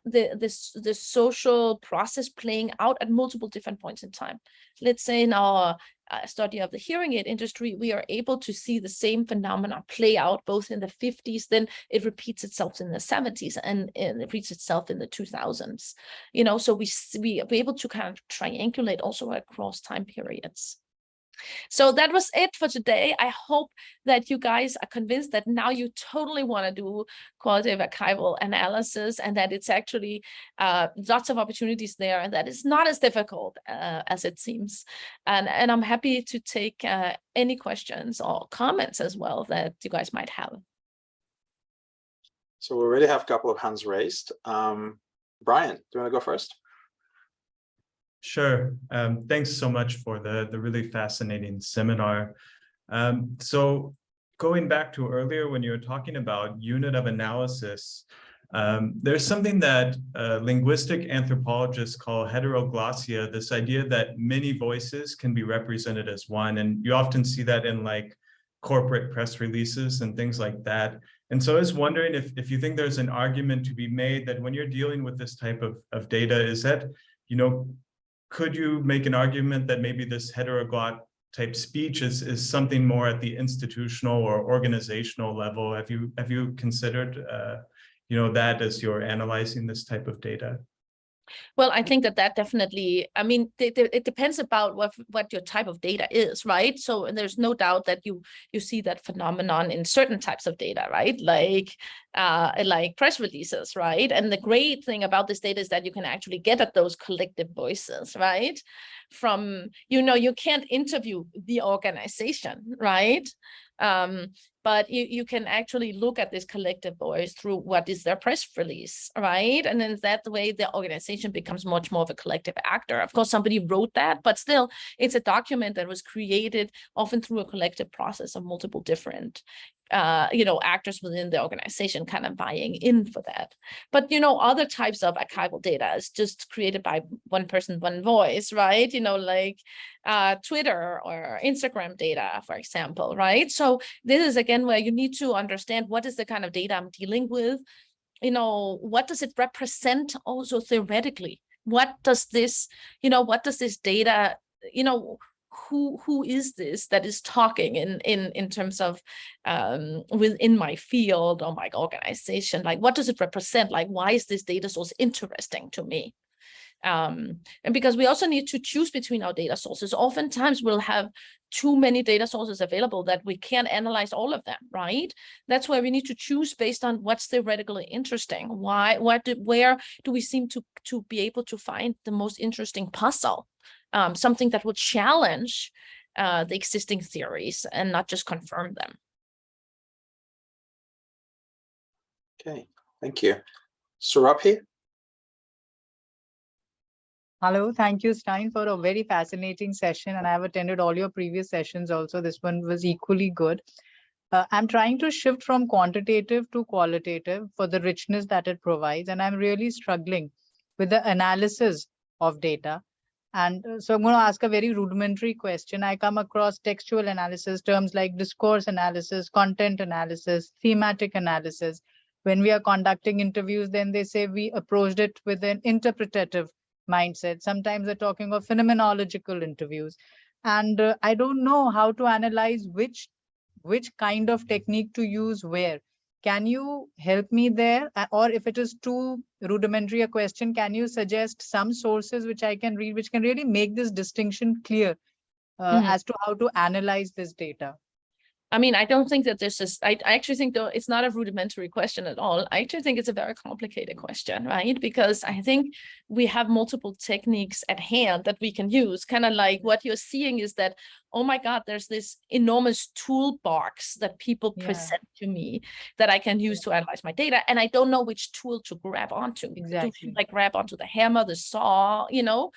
the social process playing out at multiple different points in time. Let's say in our study of the hearing aid industry, we are able to see the same phenomena play out both in the 50s, then it repeats itself in the 70s, and it repeats itself in the 2000s. You know, so we are able to kind of triangulate also across time periods. So that was it for today. I hope that you guys are convinced that now you totally want to do qualitative archival analysis, and that it's actually lots of opportunities there, and that it's not as difficult as it seems. And I'm happy to take any questions or comments as well that you guys might have. So we already have a couple of hands raised. Brian, do you want to go first? Sure. Thanks so much for the really fascinating seminar. So going back to earlier when you were talking about unit of analysis, there's something that linguistic anthropologists call heteroglossia, this idea that many voices can be represented as one. And you often see that in like corporate press releases and things like that. And so I was wondering if you think there's an argument to be made that when you're dealing with this type of data, is that, you know, could you make an argument that maybe this heteroglot type speech is something more at the institutional or organizational level? Have you considered you know, that as you're analyzing this type of data? Well, I think that definitely, I mean, it depends about what your type of data is, right? So there's no doubt that you see that phenomenon in certain types of data, right? Like press releases, right? And the great thing about this data is that you can actually get at those collective voices, right? From, you know, you can't interview the organization, right? But you can actually look at this collective voice through what is their press release, right? And then that way the organization becomes much more of a collective actor. Of course, somebody wrote that, but still it's a document that was created often through a collective process of multiple different you know, actors within the organization kind of buying in for that. But, you know, other types of archival data is just created by one person, one voice, right? You know, like Twitter or Instagram data, for example, right? So this is again where you need to understand what is the kind of data I'm dealing with. You know, what does it represent also theoretically? What does this, you know, what does this data, you know, who is this that is talking in terms of within my field or my organization? Like, what does it represent? Like, why is this data source interesting to me? And because we also need to choose between our data sources. Oftentimes we'll have too many data sources available that we can't analyze all of them, right? That's where we need to choose based on what's theoretically interesting. Where do we seem to be able to find the most interesting puzzle? Something that would challenge the existing theories and not just confirm them. Okay, thank you. Surabhi? Hello, thank you, Stine, for a very fascinating session. And I've attended all your previous sessions also. This one was equally good. I'm trying to shift from quantitative to qualitative for the richness that it provides. And I'm really struggling with the analysis of data. And so I'm going to ask a very rudimentary question. I come across textual analysis, terms like discourse analysis, content analysis, thematic analysis. When we are conducting interviews, then they say we approached it with an interpretative mindset. Sometimes they're talking of phenomenological interviews. And I don't know how to analyze which kind of technique to use where. Can you help me there? Or if it is too rudimentary a question, can you suggest some sources which I can read, which can really make this distinction clear as to how to analyze this data? I mean, I don't think that this is, I actually think though it's not a rudimentary question at all. I actually think it's a very complicated question, right? Because I think we have multiple techniques at hand that we can use. Kind of like what you're seeing is that, oh my God, there's this enormous toolbox that people present to me that I can use to analyze my data. And I don't know which tool to grab onto. Exactly. Like grab onto the hammer, the saw, you know?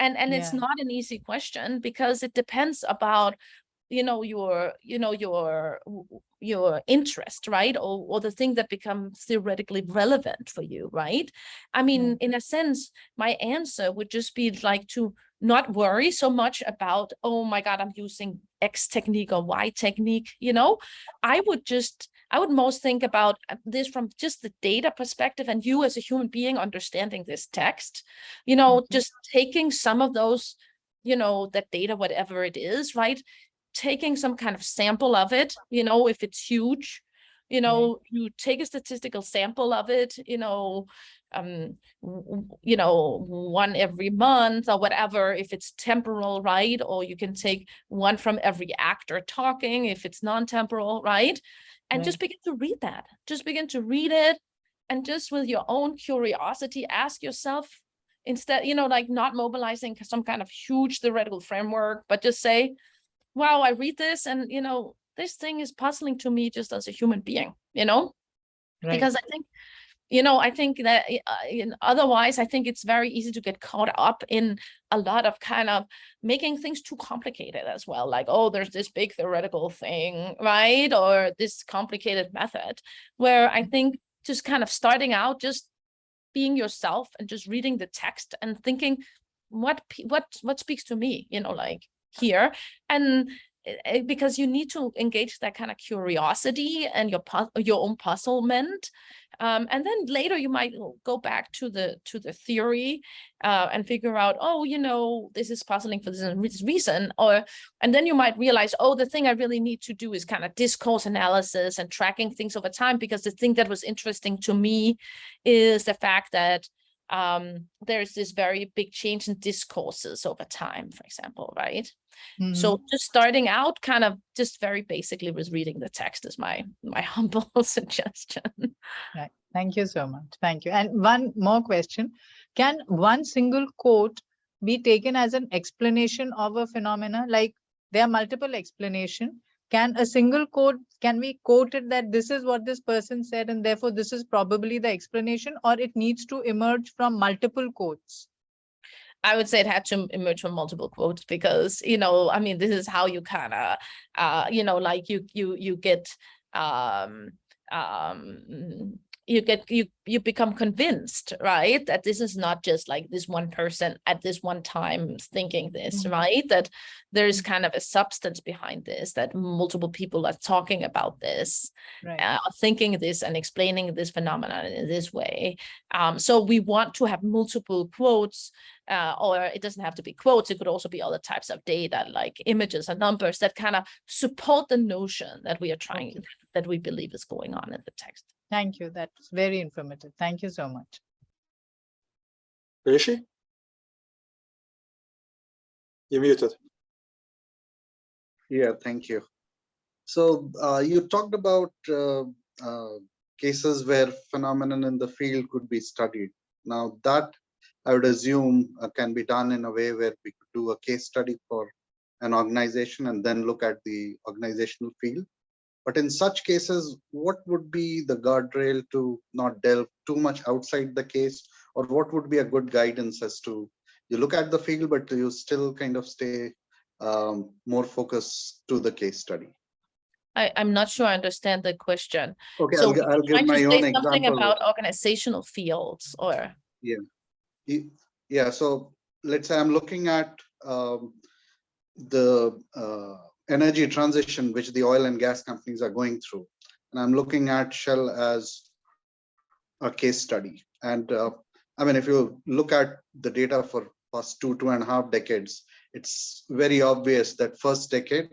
And it's not an easy question because it depends about your interest, right? Or the thing that becomes theoretically relevant for you, right? I mean, in a sense, my answer would just be like to not worry so much about, oh my God, I'm using X technique or Y technique, I would most think about this from just the data perspective, and you as a human being understanding this text, just taking some of those, that data, whatever it is, right? Taking some kind of sample of it, if it's huge, you take a statistical sample of it, one every month or whatever, if it's temporal, right? Or you can take one from every actor talking if it's non-temporal, right? And just begin to read that. Just begin to read it, and just with your own curiosity, ask yourself, instead, like not mobilizing some kind of huge theoretical framework, but just say, wow, I read this and, this thing is puzzling to me just as a human being, because I think that otherwise, I think it's very easy to get caught up in a lot of kind of making things too complicated as well. Like, oh, there's this big theoretical thing, right? Or this complicated method, where I think just kind of starting out, just being yourself and just reading the text and thinking, what speaks to me, like here. And because you need to engage that kind of curiosity and your own puzzlement, and then later you might go back to the theory and figure out, oh, this is puzzling for this reason, and then you might realize, oh, the thing I really need to do is kind of discourse analysis and tracking things over time, because the thing that was interesting to me is the fact that there's this very big change in discourses over time, for example, right? So just starting out kind of just very basically with reading the text is my humble suggestion. Right. Thank you so much. Thank you. And one more question. Can one single quote be taken as an explanation of a phenomena? Like, there are multiple explanations. Can a single quote, can we quote it that this is what this person said and therefore this is probably the explanation, or it needs to emerge from multiple quotes? I would say it had to emerge from multiple quotes, because, I mean, this is how you kind of, like you get, you become convinced, right, that this is not just like this one person at this one time thinking this, right, that there's kind of a substance behind this, that multiple people are talking about this, right. Thinking this and explaining this phenomenon in this way. So we want to have multiple quotes, or it doesn't have to be quotes, it could also be other types of data like images and numbers that kind of support the notion that we are trying, that we believe is going on in the text. Thank you. That's very informative. Thank you so much. Rishi? You're muted. Yeah, thank you. So you talked about cases where phenomenon in the field could be studied. Now that I would assume can be done in a way where we could do a case study for an organization and then look at the organizational field. But in such cases, what would be the guardrail to not delve too much outside the case, or what would be a good guidance as to you look at the field, but you still kind of stay more focused to the case study? I'm not sure I understand the question. Okay, So I'll give my own example. Something about organizational fields, or yeah. So let's say I'm looking at the energy transition which the oil and gas companies are going through, and I'm looking at Shell as a case study. And I mean, if you look at the data for past 2.5 decades, it's very obvious that first decade,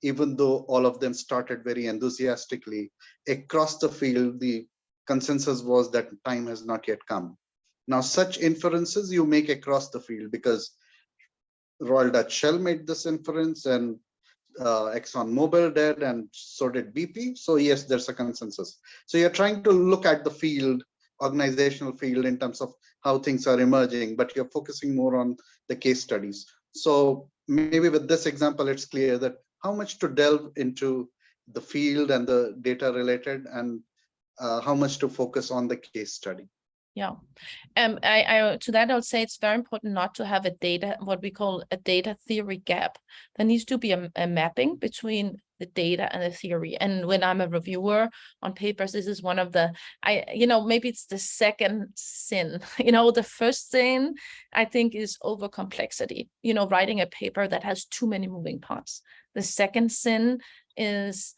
even though all of them started very enthusiastically, across the field, the consensus was that time has not yet come. Now, such inferences you make across the field, because Royal Dutch Shell made this inference, and ExxonMobil did, and so did BP. So yes, there's a consensus. So you're trying to look at the field, organizational field, in terms of how things are emerging, but you're focusing more on the case studies. So maybe with this example, it's clear that how much to delve into the field and the data related, and how much to focus on the case study. Yeah. I to that, I would say it's very important not to have a data, what we call a data theory gap. There needs to be a mapping between the data and the theory. And when I'm a reviewer on papers, this is one of the, maybe it's the second sin. The first sin, I think, is over complexity, writing a paper that has too many moving parts. The second sin is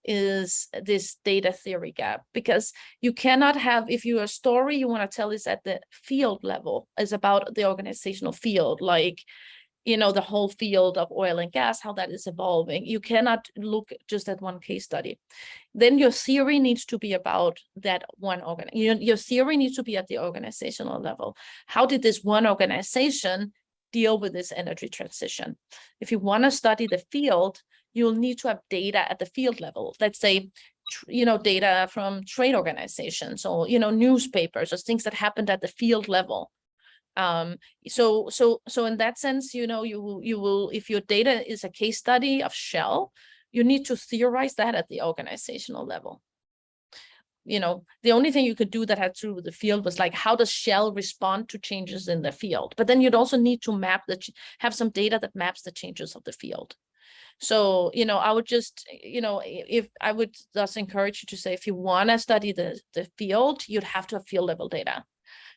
this data theory gap, because you cannot have, if you're a story you want to tell is at the field level, is about the organizational field, like the whole field of oil and gas, how that is evolving. You cannot look just at one case study. Then your theory needs to be about that one your theory needs to be at the organizational level. How did this one organization deal with this energy transition? If you want to study the field, you'll need to have data at the field level. Let's say, data from trade organizations or, newspapers or things that happened at the field level. So in that sense, you will, if your data is a case study of Shell, you need to theorize that at the organizational level. The only thing you could do that had to do with the field was like, how does Shell respond to changes in the field? But then you'd also need to have some data that maps the changes of the field. So, I would just, if I would thus encourage you to say, if you want to study the field, you'd have to have field level data.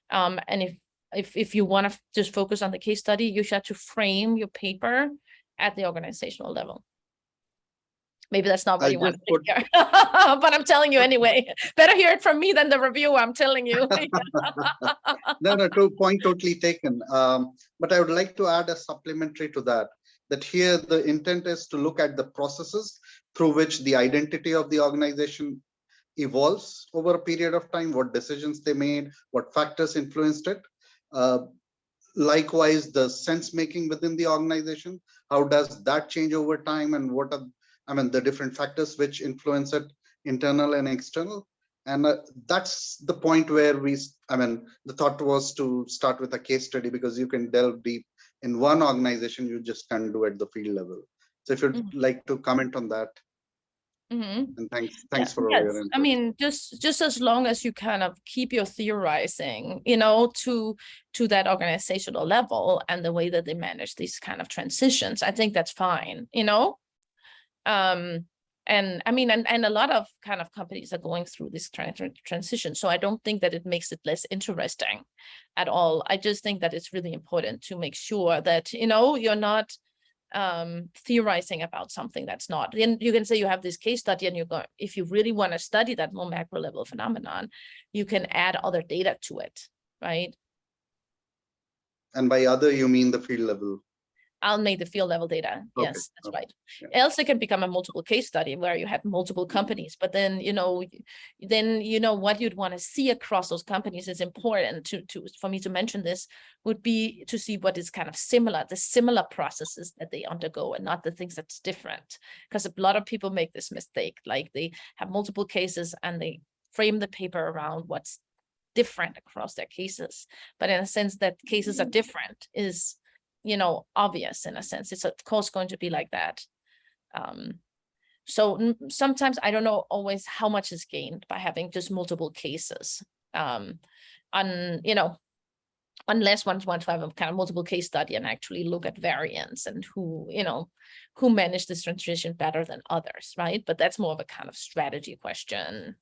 And if you want to just focus on the case study, you should have to frame your paper at the organizational level. Maybe that's not what you want to hear, but I'm telling you anyway. Better hear it from me than the reviewer, I'm telling you. No, point totally taken. But I would like to add a supplementary to that here the intent is to look at the processes through which the identity of the organization evolves over a period of time, what decisions they made, what factors influenced it. Likewise, the sense making within the organization, how does that change over time, and what are the different factors which influence it, internal and external. And that's the point where the thought was to start with a case study, because you can delve deep in one organization, you just can't do at the field level. So if you'd like to comment on that. And thanks for all your input. Just as long as you kind of keep your theorizing, to that organizational level and the way that they manage these kind of transitions, I think that's fine, And a lot of kind of companies are going through this transition. So I don't think that it makes it less interesting at all. I just think that it's really important to make sure that, you're not theorizing about something that's not. Then you can say you have this case study, and if you really want to study that more macro level phenomenon, you can add other data to it, right? And by other, you mean the field level? I'll make the field level data. Okay. Yes, that's Okay. right. Yeah. Else it can become a multiple case study where you have multiple companies, but then, what you'd want to see across those companies is important for me to mention this, would be to see what is kind of similar, the similar processes that they undergo, and not the things that's different. Because a lot of people make this mistake, like they have multiple cases and they frame the paper around what's different across their cases. But in a sense that cases are different is, obvious in a sense. It's of course going to be like that. So sometimes I don't know always how much is gained by having just multiple cases. Unless one wants to have a kind of multiple case study and actually look at variance and who managed this transition better than others, right? But that's more of a kind of strategy question.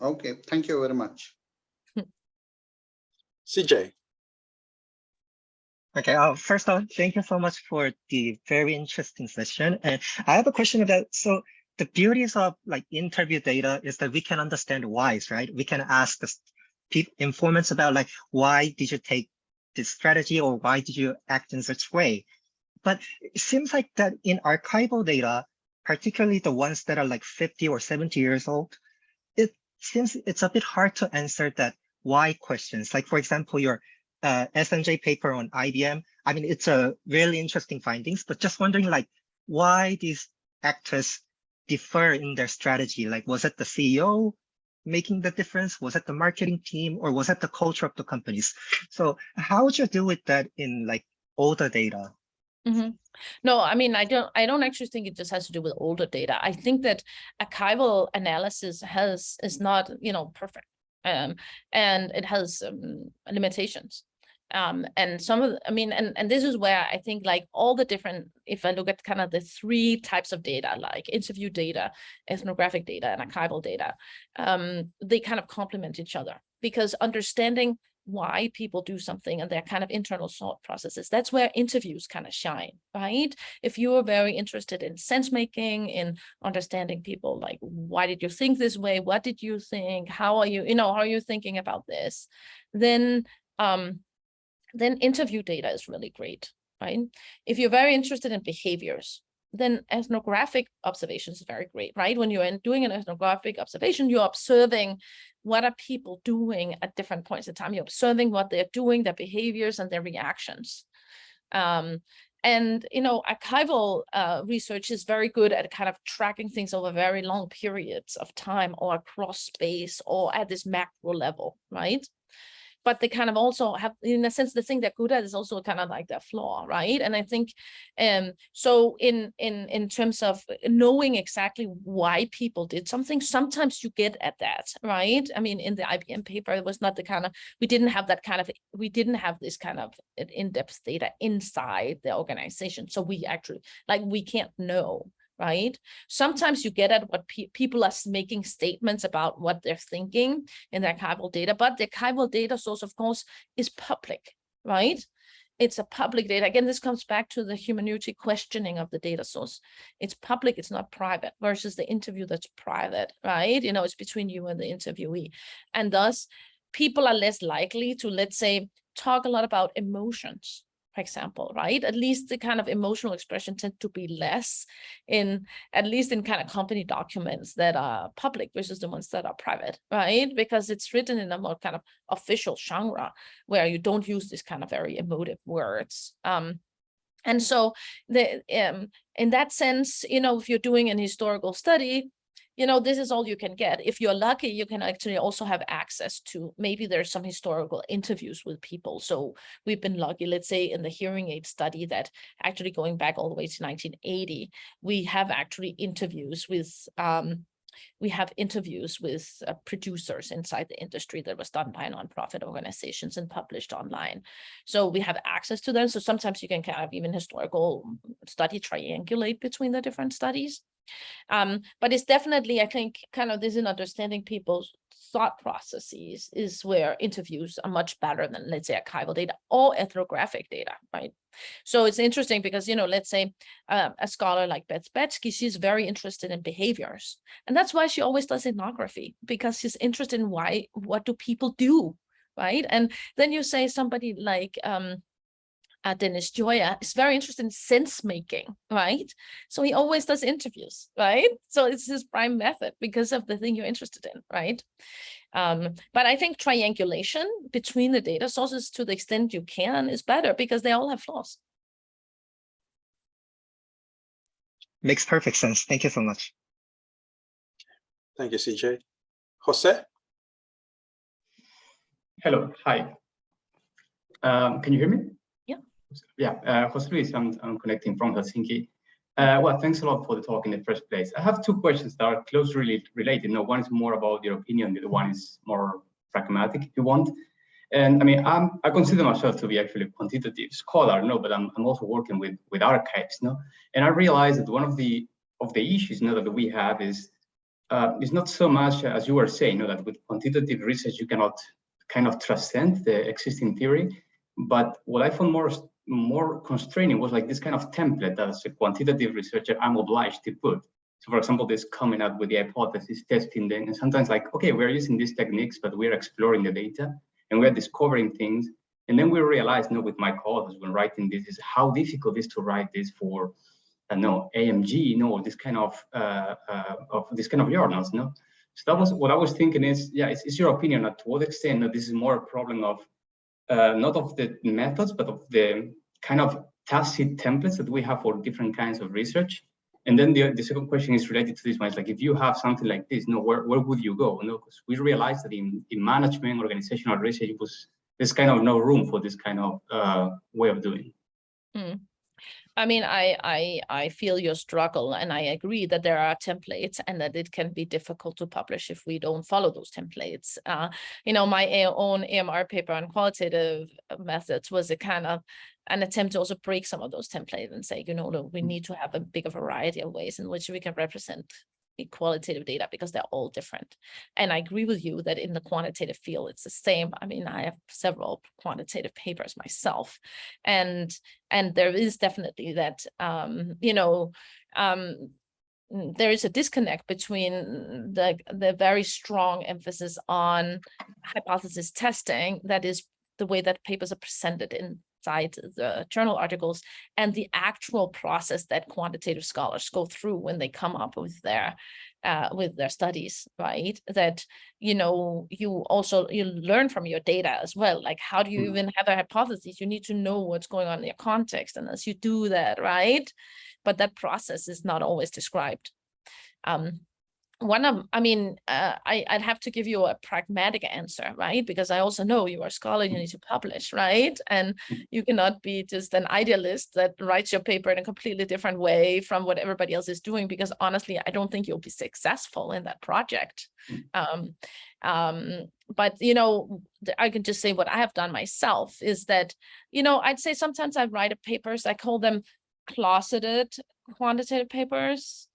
Okay, thank you very much. CJ. Okay, first off, thank you so much for the very interesting session. And I have a question about, so the beauties of like interview data is that we can understand whys, right? We can ask the informants about like, why did you take this strategy, or why did you act in such way? But it seems like that in archival data, particularly the ones that are like 50 or 70 years old, it seems it's a bit hard to answer that why questions. Like, for example, your SNJ paper on IBM. It's a really interesting findings, but just wondering like why these actors differ in their strategy. Like, was it the CEO making the difference? Was it the marketing team, or was it the culture of the companies? So how would you deal with that in like older data? Mm-hmm. No, I don't actually think it just has to do with older data. I think that archival analysis is not, perfect. and it has limitations. And some of I mean, and this is where I think like all the different, if I look at kind of the three types of data, like interview data, ethnographic data, and archival data, they kind of complement each other, because understanding why people do something and their kind of internal thought processes, that's where interviews kind of shine, right? If you are very interested in sense making, in understanding people, like, why did you think this way? What did you think? How are you, how are you thinking about this? Then interview data is really great, right? If you're very interested in behaviors, then ethnographic observations is very great, right? When you're doing an ethnographic observation, you're observing what are people doing at different points in time. You're observing what they're doing, their behaviors and their reactions. And archival research is very good at kind of tracking things over very long periods of time, or across space, or at this macro level, right? But they kind of also have, in a sense, the thing they're good at is also kind of like their flaw, right? And I think, so in terms of knowing exactly why people did something, sometimes you get at that, right? I mean, in the IBM paper, it was not the kind of, we didn't have this kind of in-depth data inside the organization. So we actually, like, we can't know. Right? Sometimes you get at what people are making statements about what they're thinking in the archival data, but the archival data source, of course, is public, right? It's a public data. Again, this comes back to the hermeneutic questioning of the data source. It's public, it's not private, versus the interview that's private, right? It's between you and the interviewee. And thus, people are less likely to, let's say, talk a lot about emotions, for example, right? At least the kind of emotional expression tend to be less at least in kind of company documents that are public versus the ones that are private, right? Because it's written in a more kind of official genre where you don't use this kind of very emotive words. And so in that sense, if you're doing an historical study, this is all you can get. If you're lucky, you can actually also have access to, maybe there's some historical interviews with people. So we've been lucky, let's say in the hearing aid study, that actually going back all the way to 1980, we have actually interviews with, producers inside the industry that was done by nonprofit organizations and published online. So we have access to them. So sometimes you can kind of even historical study triangulate between the different studies. But it's definitely, I think, kind of this in understanding people's thought processes is where interviews are much better than, let's say, archival data or ethnographic data, right? So it's interesting because, let's say a scholar like Beth Betsky, she's very interested in behaviors. And that's why she always does ethnography, because she's interested in what do people do, right? And then you say somebody like Dennis Joya is very interested in sense making, right? So he always does interviews, right? So it's his prime method because of the thing you're interested in, right? But I think triangulation between the data sources to the extent you can is better because they all have flaws. Makes perfect sense. Thank you so much. Thank you, CJ. Jose? Hello, hi. Can you hear me? Yeah, Jose Luis, I'm connecting from Helsinki. Well, thanks a lot for the talk in the first place. I have two questions that are closely related. One is more about your opinion, the other one is more pragmatic, if you want. And I mean, I consider myself to be actually a quantitative scholar, but I'm also working with archives, And I realized that one of the issues, that we have is not so much as you were saying, that with quantitative research you cannot kind of transcend the existing theory. But what I found more constraining was like this kind of template that as a quantitative researcher I'm obliged to put. So for example, this coming up with the hypothesis, testing them, and sometimes like, okay, we're using these techniques, but we're exploring the data and we're discovering things. And then we realized, with my colleagues when writing this, is how difficult it is to write this for, AMG, or this kind of journals, So that was what I was thinking is, it's your opinion to what extent this is more a problem of not of the methods, but of the kind of tacit templates that we have for different kinds of research. And then the second question is related to this one. It's like, if you have something like this, where would you go? Because we realized that in management, organizational research, there's kind of no room for this kind of way of doing. I mean, I feel your struggle, and I agree that there are templates and that it can be difficult to publish if we don't follow those templates. My own AMR paper on qualitative methods was a kind of an attempt to also break some of those templates and say, we need to have a bigger variety of ways in which we can represent qualitative data, because they're all different. And I agree with you that in the quantitative field, it's the same. I mean, I have several quantitative papers myself, and there is definitely that, there is a disconnect between the very strong emphasis on hypothesis testing, that is the way that papers are presented inside the journal articles, and the actual process that quantitative scholars go through when they come up with their studies, right? That you learn from your data as well. Like, how do you even have a hypothesis? You need to know what's going on in your context, and as you do that, right? But that process is not always described. I'd have to give you a pragmatic answer, right? Because I also know you are a scholar, you need to publish, right? And you cannot be just an idealist that writes your paper in a completely different way from what everybody else is doing, because honestly, I don't think you'll be successful in that project. But I can just say what I have done myself is that, I'd say sometimes I write papers, I call them closeted quantitative papers.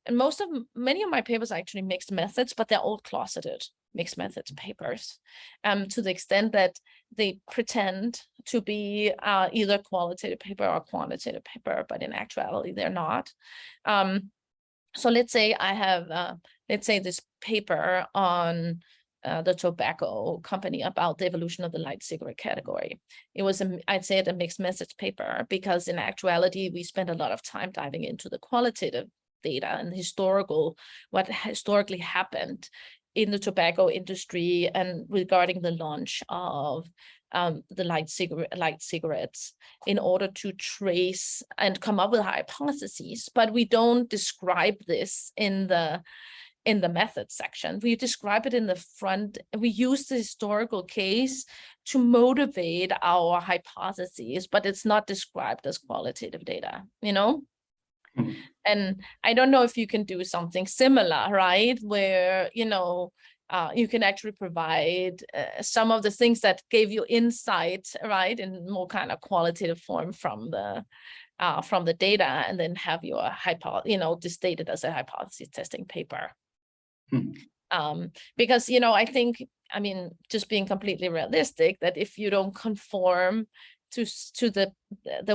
And many of my papers are actually mixed methods, but they're all closeted mixed methods papers, to the extent that they pretend to be either qualitative paper or quantitative paper, but in actuality, they're not. So let's say I have, this paper on the tobacco company about the evolution of the light cigarette category. It was, I'd say, a mixed methods paper, because in actuality, we spent a lot of time diving into the qualitative data and what historically happened in the tobacco industry and regarding the launch of the light cigarettes, in order to trace and come up with hypotheses. But we don't describe this in the method section. We describe it in the front. We use the historical case to motivate our hypotheses, but it's not described as qualitative data, And I don't know if you can do something similar, right? Where, you can actually provide some of the things that gave you insight, right, in more kind of qualitative form from the data, and then have your this stated as a hypothesis testing paper. Because, I think, just being completely realistic, that if you don't conform to the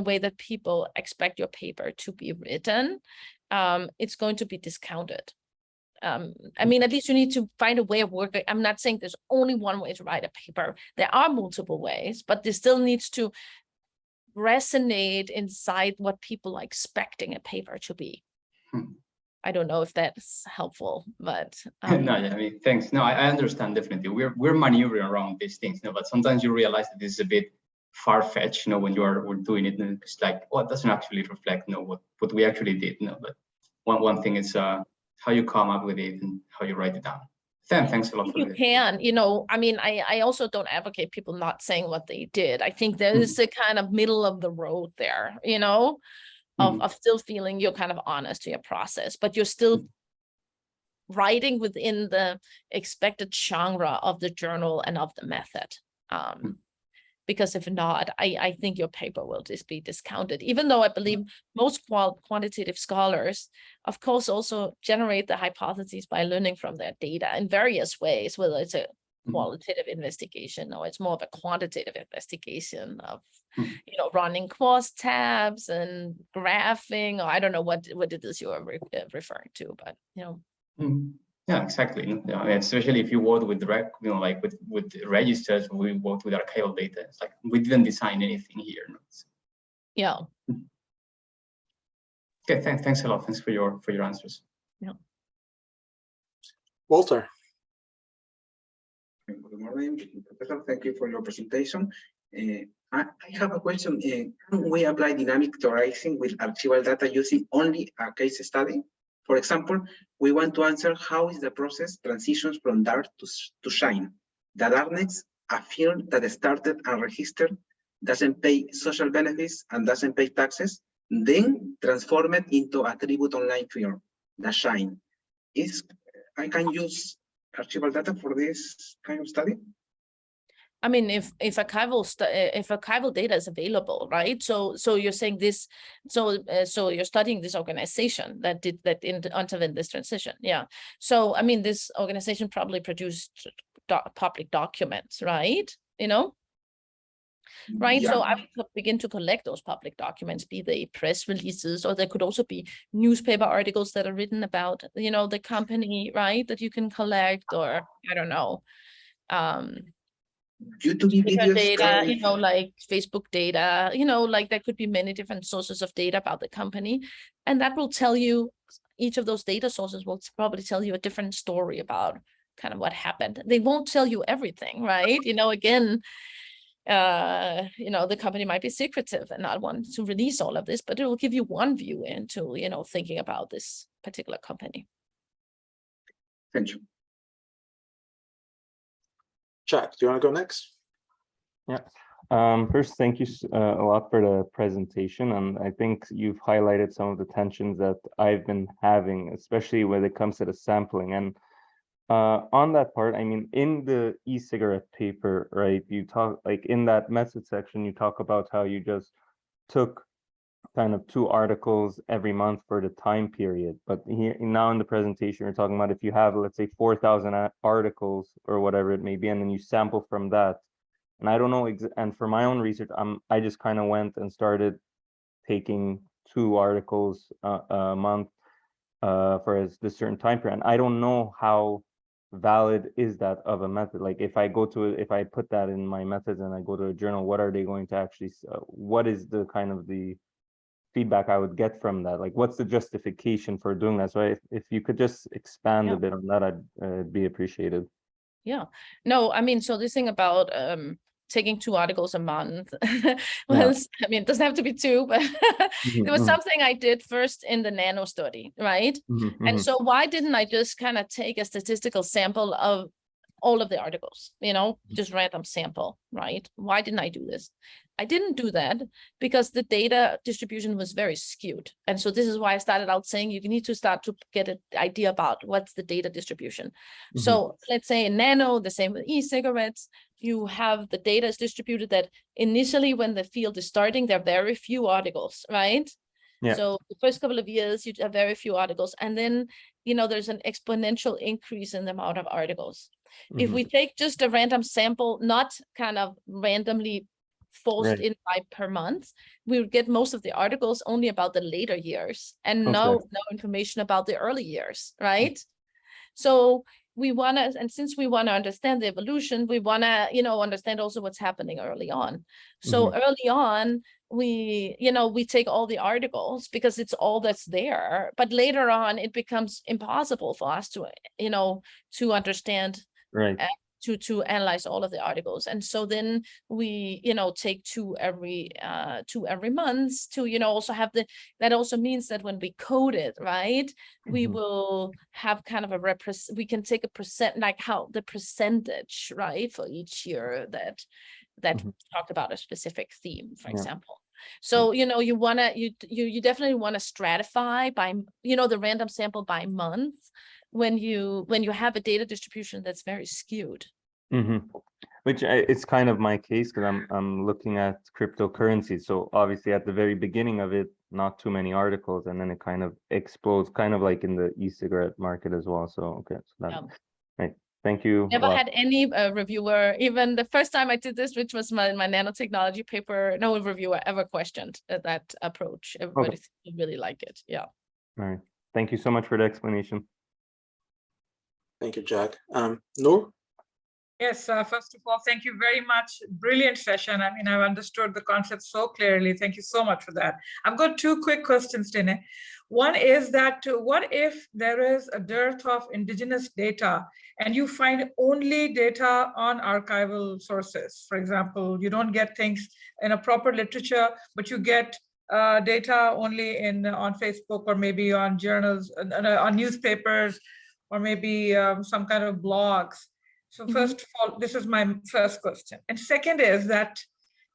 way that people expect your paper to be written, it's going to be discounted. At least you need to find a way of working. I'm not saying there's only one way to write a paper. There are multiple ways, but there still needs to resonate inside what people are expecting a paper to be. I don't know if that's helpful, but no, thanks. No, I understand definitely. We're maneuvering around these things, but sometimes you realize that this is a bit far-fetched, when we're doing it, and it's like, it doesn't actually reflect, what we actually did. But one thing is how you come up with it and how you write it down. Thanks a lot. You can, I also don't advocate people not saying what they did. I think there is a kind of middle of the road there, of still feeling you're kind of honest to your process, but you're still writing within the expected genre of the journal and of the method. Because if not, I think your paper will just be discounted, even though I believe most quantitative scholars, of course, also generate the hypotheses by learning from their data in various ways, whether it's a qualitative investigation or it's more of a quantitative investigation of, running cross tabs and graphing, or I don't know what it is you are referring to, but, Yeah, exactly. Especially if you work with with registers, we worked with archival data. It's like we didn't design anything here. Yeah. Okay. Thanks a lot. Thanks for your answers. Yeah. Walter. Good morning, Professor. Thank you for your presentation. I have a question. Can we apply dynamic theorizing with archival data using only a case study? For example, we want to answer how is the process transitions from dark to shine. The darkness, a film that started and registered doesn't pay social benefits, and doesn't pay taxes, then transform it into attribute online firm, the Shine. I can use archival data for this kind of study? I mean, if archival data is available, right? So you're saying this, so you're studying this organization that underwent this transition, yeah. So I mean, this organization probably produced public documents, right? You know, right? Yeah. So I would begin to collect those public documents, be they press releases, or there could also be newspaper articles that are written about, you know, the company, right? That you can collect, or I don't know. YouTube videos, data, you know, like Facebook data, you know, like there could be many different sources of data about the company. And that will tell you, each of those data sources will probably tell you a different story about kind of what happened. They won't tell you everything, right? You know, again, you know, the company might be secretive and not want to release all of this, but it will give you one view into, you know, thinking about this particular company. Thank you. Jack, do you want to go next? Yeah. First, thank you a lot for the presentation. And I think you've highlighted some of the tensions that I've been having, especially when it comes to the sampling. And on that part, I mean, in the e-cigarette paper, right, you talk, like in that method section, you talk about how you just took kind of 2 articles every month for the time period. But here now in the presentation, you're talking about if you have, let's say, 4,000 articles or whatever it may be, and then you sample from that. And I don't know, and for my own research, I just kind of went and started taking 2 articles a month for this certain time period. And I don't know how valid is that of a method. Like if I put that in my methods and I go to a journal, what are they going to actually, what is the kind of the feedback I would get from that? Like what's the justification for doing that? So if you could just expand a bit on that, I'd be appreciated. Yeah, no, I mean, so this thing about taking 2 articles a month was, I mean, it doesn't have to be 2, but there was something I did first in the nano study, right? And so why didn't I just kind of take a statistical sample of all of the articles, you know, just random sample, right? Why didn't I do this? I didn't do that because the data distribution was very skewed. And so this is why I started out saying you need to start to get an idea about what's the data distribution. So let's say in nano, the same with e-cigarettes, you have the data is distributed that initially when the field is starting, there are very few articles, right? Yeah. So the first couple of years, you have very few articles. And then, you know, there's an exponential increase in the amount of articles. If we take just a random sample, not kind of randomly forced in by per month, we would get most of the articles only about the later years and no information about the early years, right? So we want to, and since we want to understand the evolution, we want to, you know, understand also what's happening early on. So early on, we, you know, we take all the articles because it's all that's there, but later on it becomes impossible for us to, you know, to understand, to analyze all of the articles. And so then we, you know, take 2 every month to, you know, also have that also means that when we code it, right, we will have kind of we can take a percent, like how the percentage, right, for each year that talked about a specific theme, for example. So, you know, you definitely want to stratify by, you know, the random sample by month when you have a data distribution that's very skewed. Which it's kind of my case because I'm looking at cryptocurrency. So obviously at the very beginning of it, not too many articles, and then it kind of explodes, kind of like in the e-cigarette market as well. So okay, so that right. Thank you. Never had any reviewer, even the first time I did this, which was my nanotechnology paper, no reviewer ever questioned that approach. Everybody really like it. Yeah. All right. Thank you so much for the explanation. Thank you, Jack. Noor? Yes, first of all, thank you very much. Brilliant session. I mean, I've understood the concept so clearly. Thank you so much for that. I've got 2 quick questions, Stine. One is that what if there is a dearth of indigenous data and you find only data on archival sources? For example, you don't get things in a proper literature, but you get data only on Facebook or maybe on journals, on newspapers, or maybe some kind of blogs. So first of all, this is my first question. And second is that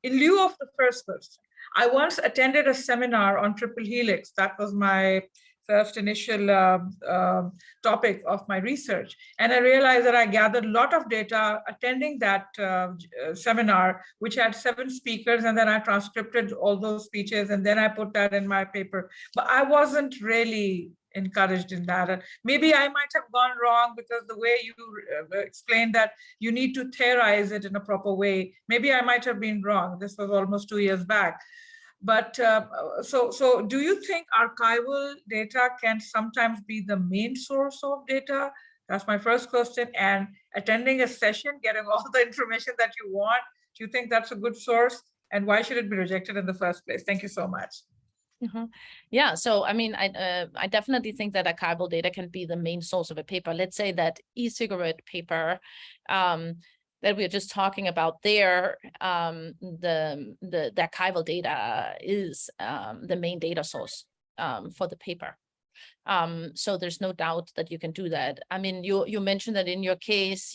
in lieu of the first question, I once attended a seminar on triple helix. That was my first initial topic of my research. And I realized that I gathered a lot of data attending that seminar, which had 7 speakers, and then I transcribed all those speeches, and then I put that in my paper. But I wasn't really encouraged in that. And maybe I might have gone wrong, because the way you explained that you need to theorize it in a proper way, maybe I might have been wrong. This was almost 2 years back. But so do you think archival data can sometimes be the main source of data? That's my first question. And attending a session, getting all the information that you want, do you think that's a good source? And why should it be rejected in the first place? Thank you so much. Yeah, so I mean, I definitely think that archival data can be the main source of a paper. Let's say that e-cigarette paper that we're just talking about there, the archival data is the main data source for the paper. So there's no doubt that you can do that. I mean, you mentioned that in your case,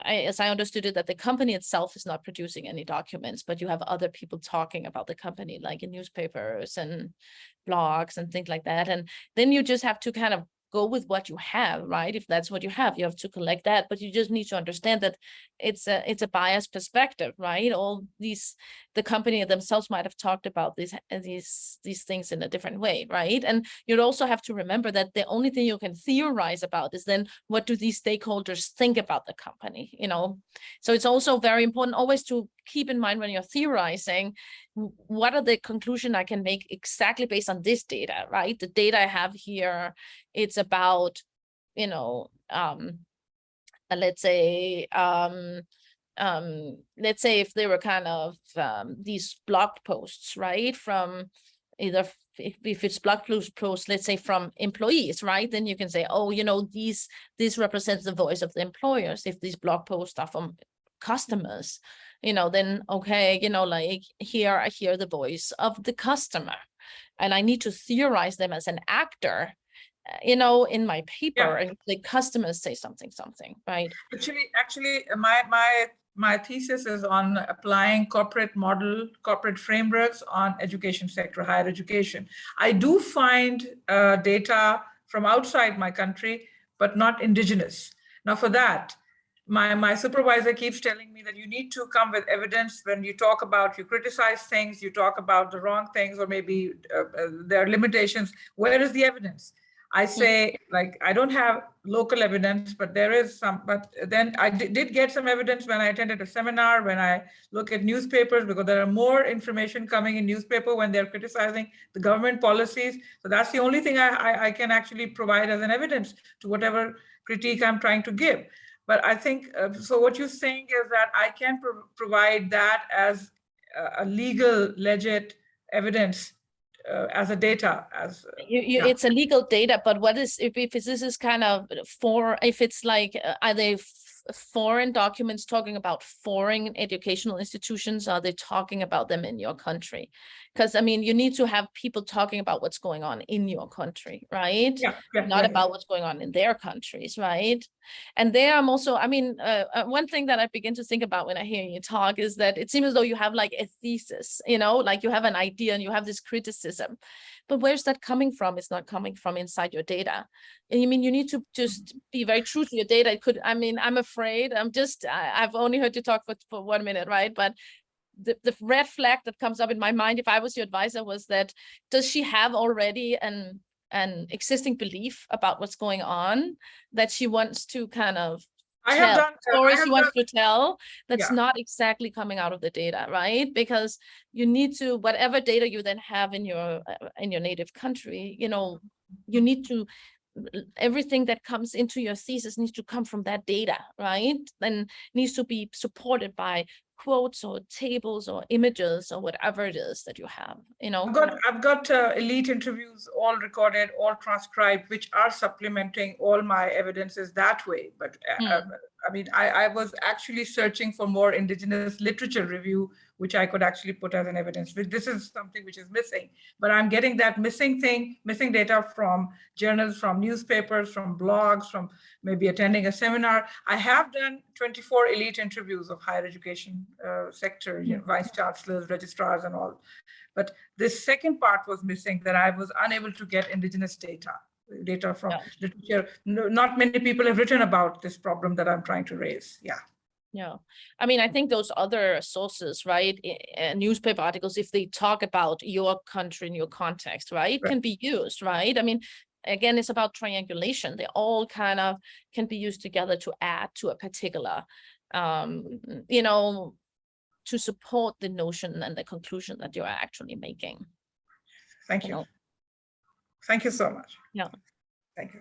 as I understood it, that the company itself is not producing any documents, but you have other people talking about the company, like in newspapers and blogs and things like that. And then you just have to kind of go with what you have, right? If that's what you have to collect that, but you just need to understand that it's a biased perspective, right? All the company themselves might have talked about these things in a different way, right? And you'd also have to remember that the only thing you can theorize about is then what do these stakeholders think about the company, So it's also very important always to keep in mind when you're theorizing, what are the conclusions I can make exactly based on this data, right? The data I have here, it's about, let's say if they were kind of these blog posts, right? From either, if it's blog posts, let's say from employees, right? Then you can say, oh, this represents the voice of the employers. If these blog posts are from customers, then okay, like here I hear the voice of the customer, and I need to theorize them as an actor, in my paper, and the customers say something, right? Actually, my thesis is on applying corporate frameworks on education sector, higher education. I do find data from outside my country, but not indigenous. Now for that, my supervisor keeps telling me that you need to come with evidence when you criticize things, you talk about the wrong things, or maybe there are limitations. Where is the evidence? I say, like, I don't have local evidence, but there is some. But then I did get some evidence when I attended a seminar, when I look at newspapers, because there are more information coming in newspaper when they're criticizing the government policies. So that's the only thing I can actually provide as an evidence to whatever critique I'm trying to give. But I think, so what you're saying is that I can provide that as a legal, legit evidence as a data, it's a legal data, but what is, if this is kind of if it's like, are they foreign documents talking about foreign educational institutions? Are they talking about them in your country? Because I mean, you need to have people talking about what's going on in your country, right? Not about what's going on in their countries, right? And there I'm also, I mean, one thing that I begin to think about when I hear you talk is that it seems as though you have like a thesis, like you have an idea and you have this criticism, but where's that coming from? It's not coming from inside your data. And you mean, you need to just be very true to your data. I'm afraid, I've only heard you talk for 1 minute, right? But the red flag that comes up in my mind, if I was your advisor, was that, does she have already an existing belief about what's going on that she wants to kind of stories she wants to tell that's not exactly coming out of the data, right? Because you need to, whatever data you then have in your native country, you need to, everything that comes into your thesis needs to come from that data, right? Then needs to be supported by quotes or tables or images or whatever it is that you have, I've got elite interviews, all recorded, all transcribed, which are supplementing all my evidences that way. But I mean, I was actually searching for more indigenous literature review, which I could actually put as an evidence. This is something which is missing, but I'm getting that missing data from journals, from newspapers, from blogs, from maybe attending a seminar. I have done 24 elite interviews of higher education sector, you know, vice chancellors, registrars, and all. But this second part was missing, that I was unable to get indigenous data from literature. No, not many people have written about this problem that I'm trying to raise. Yeah, I mean, I think those other sources, right, newspaper articles, if they talk about your country and your context, right, can be used, right? I mean, again, it's about triangulation. They all kind of can be used together to add to a particular, you know, to support the notion and the conclusion that you're actually making. Thank you. Thank you so much. Yeah. Thank you.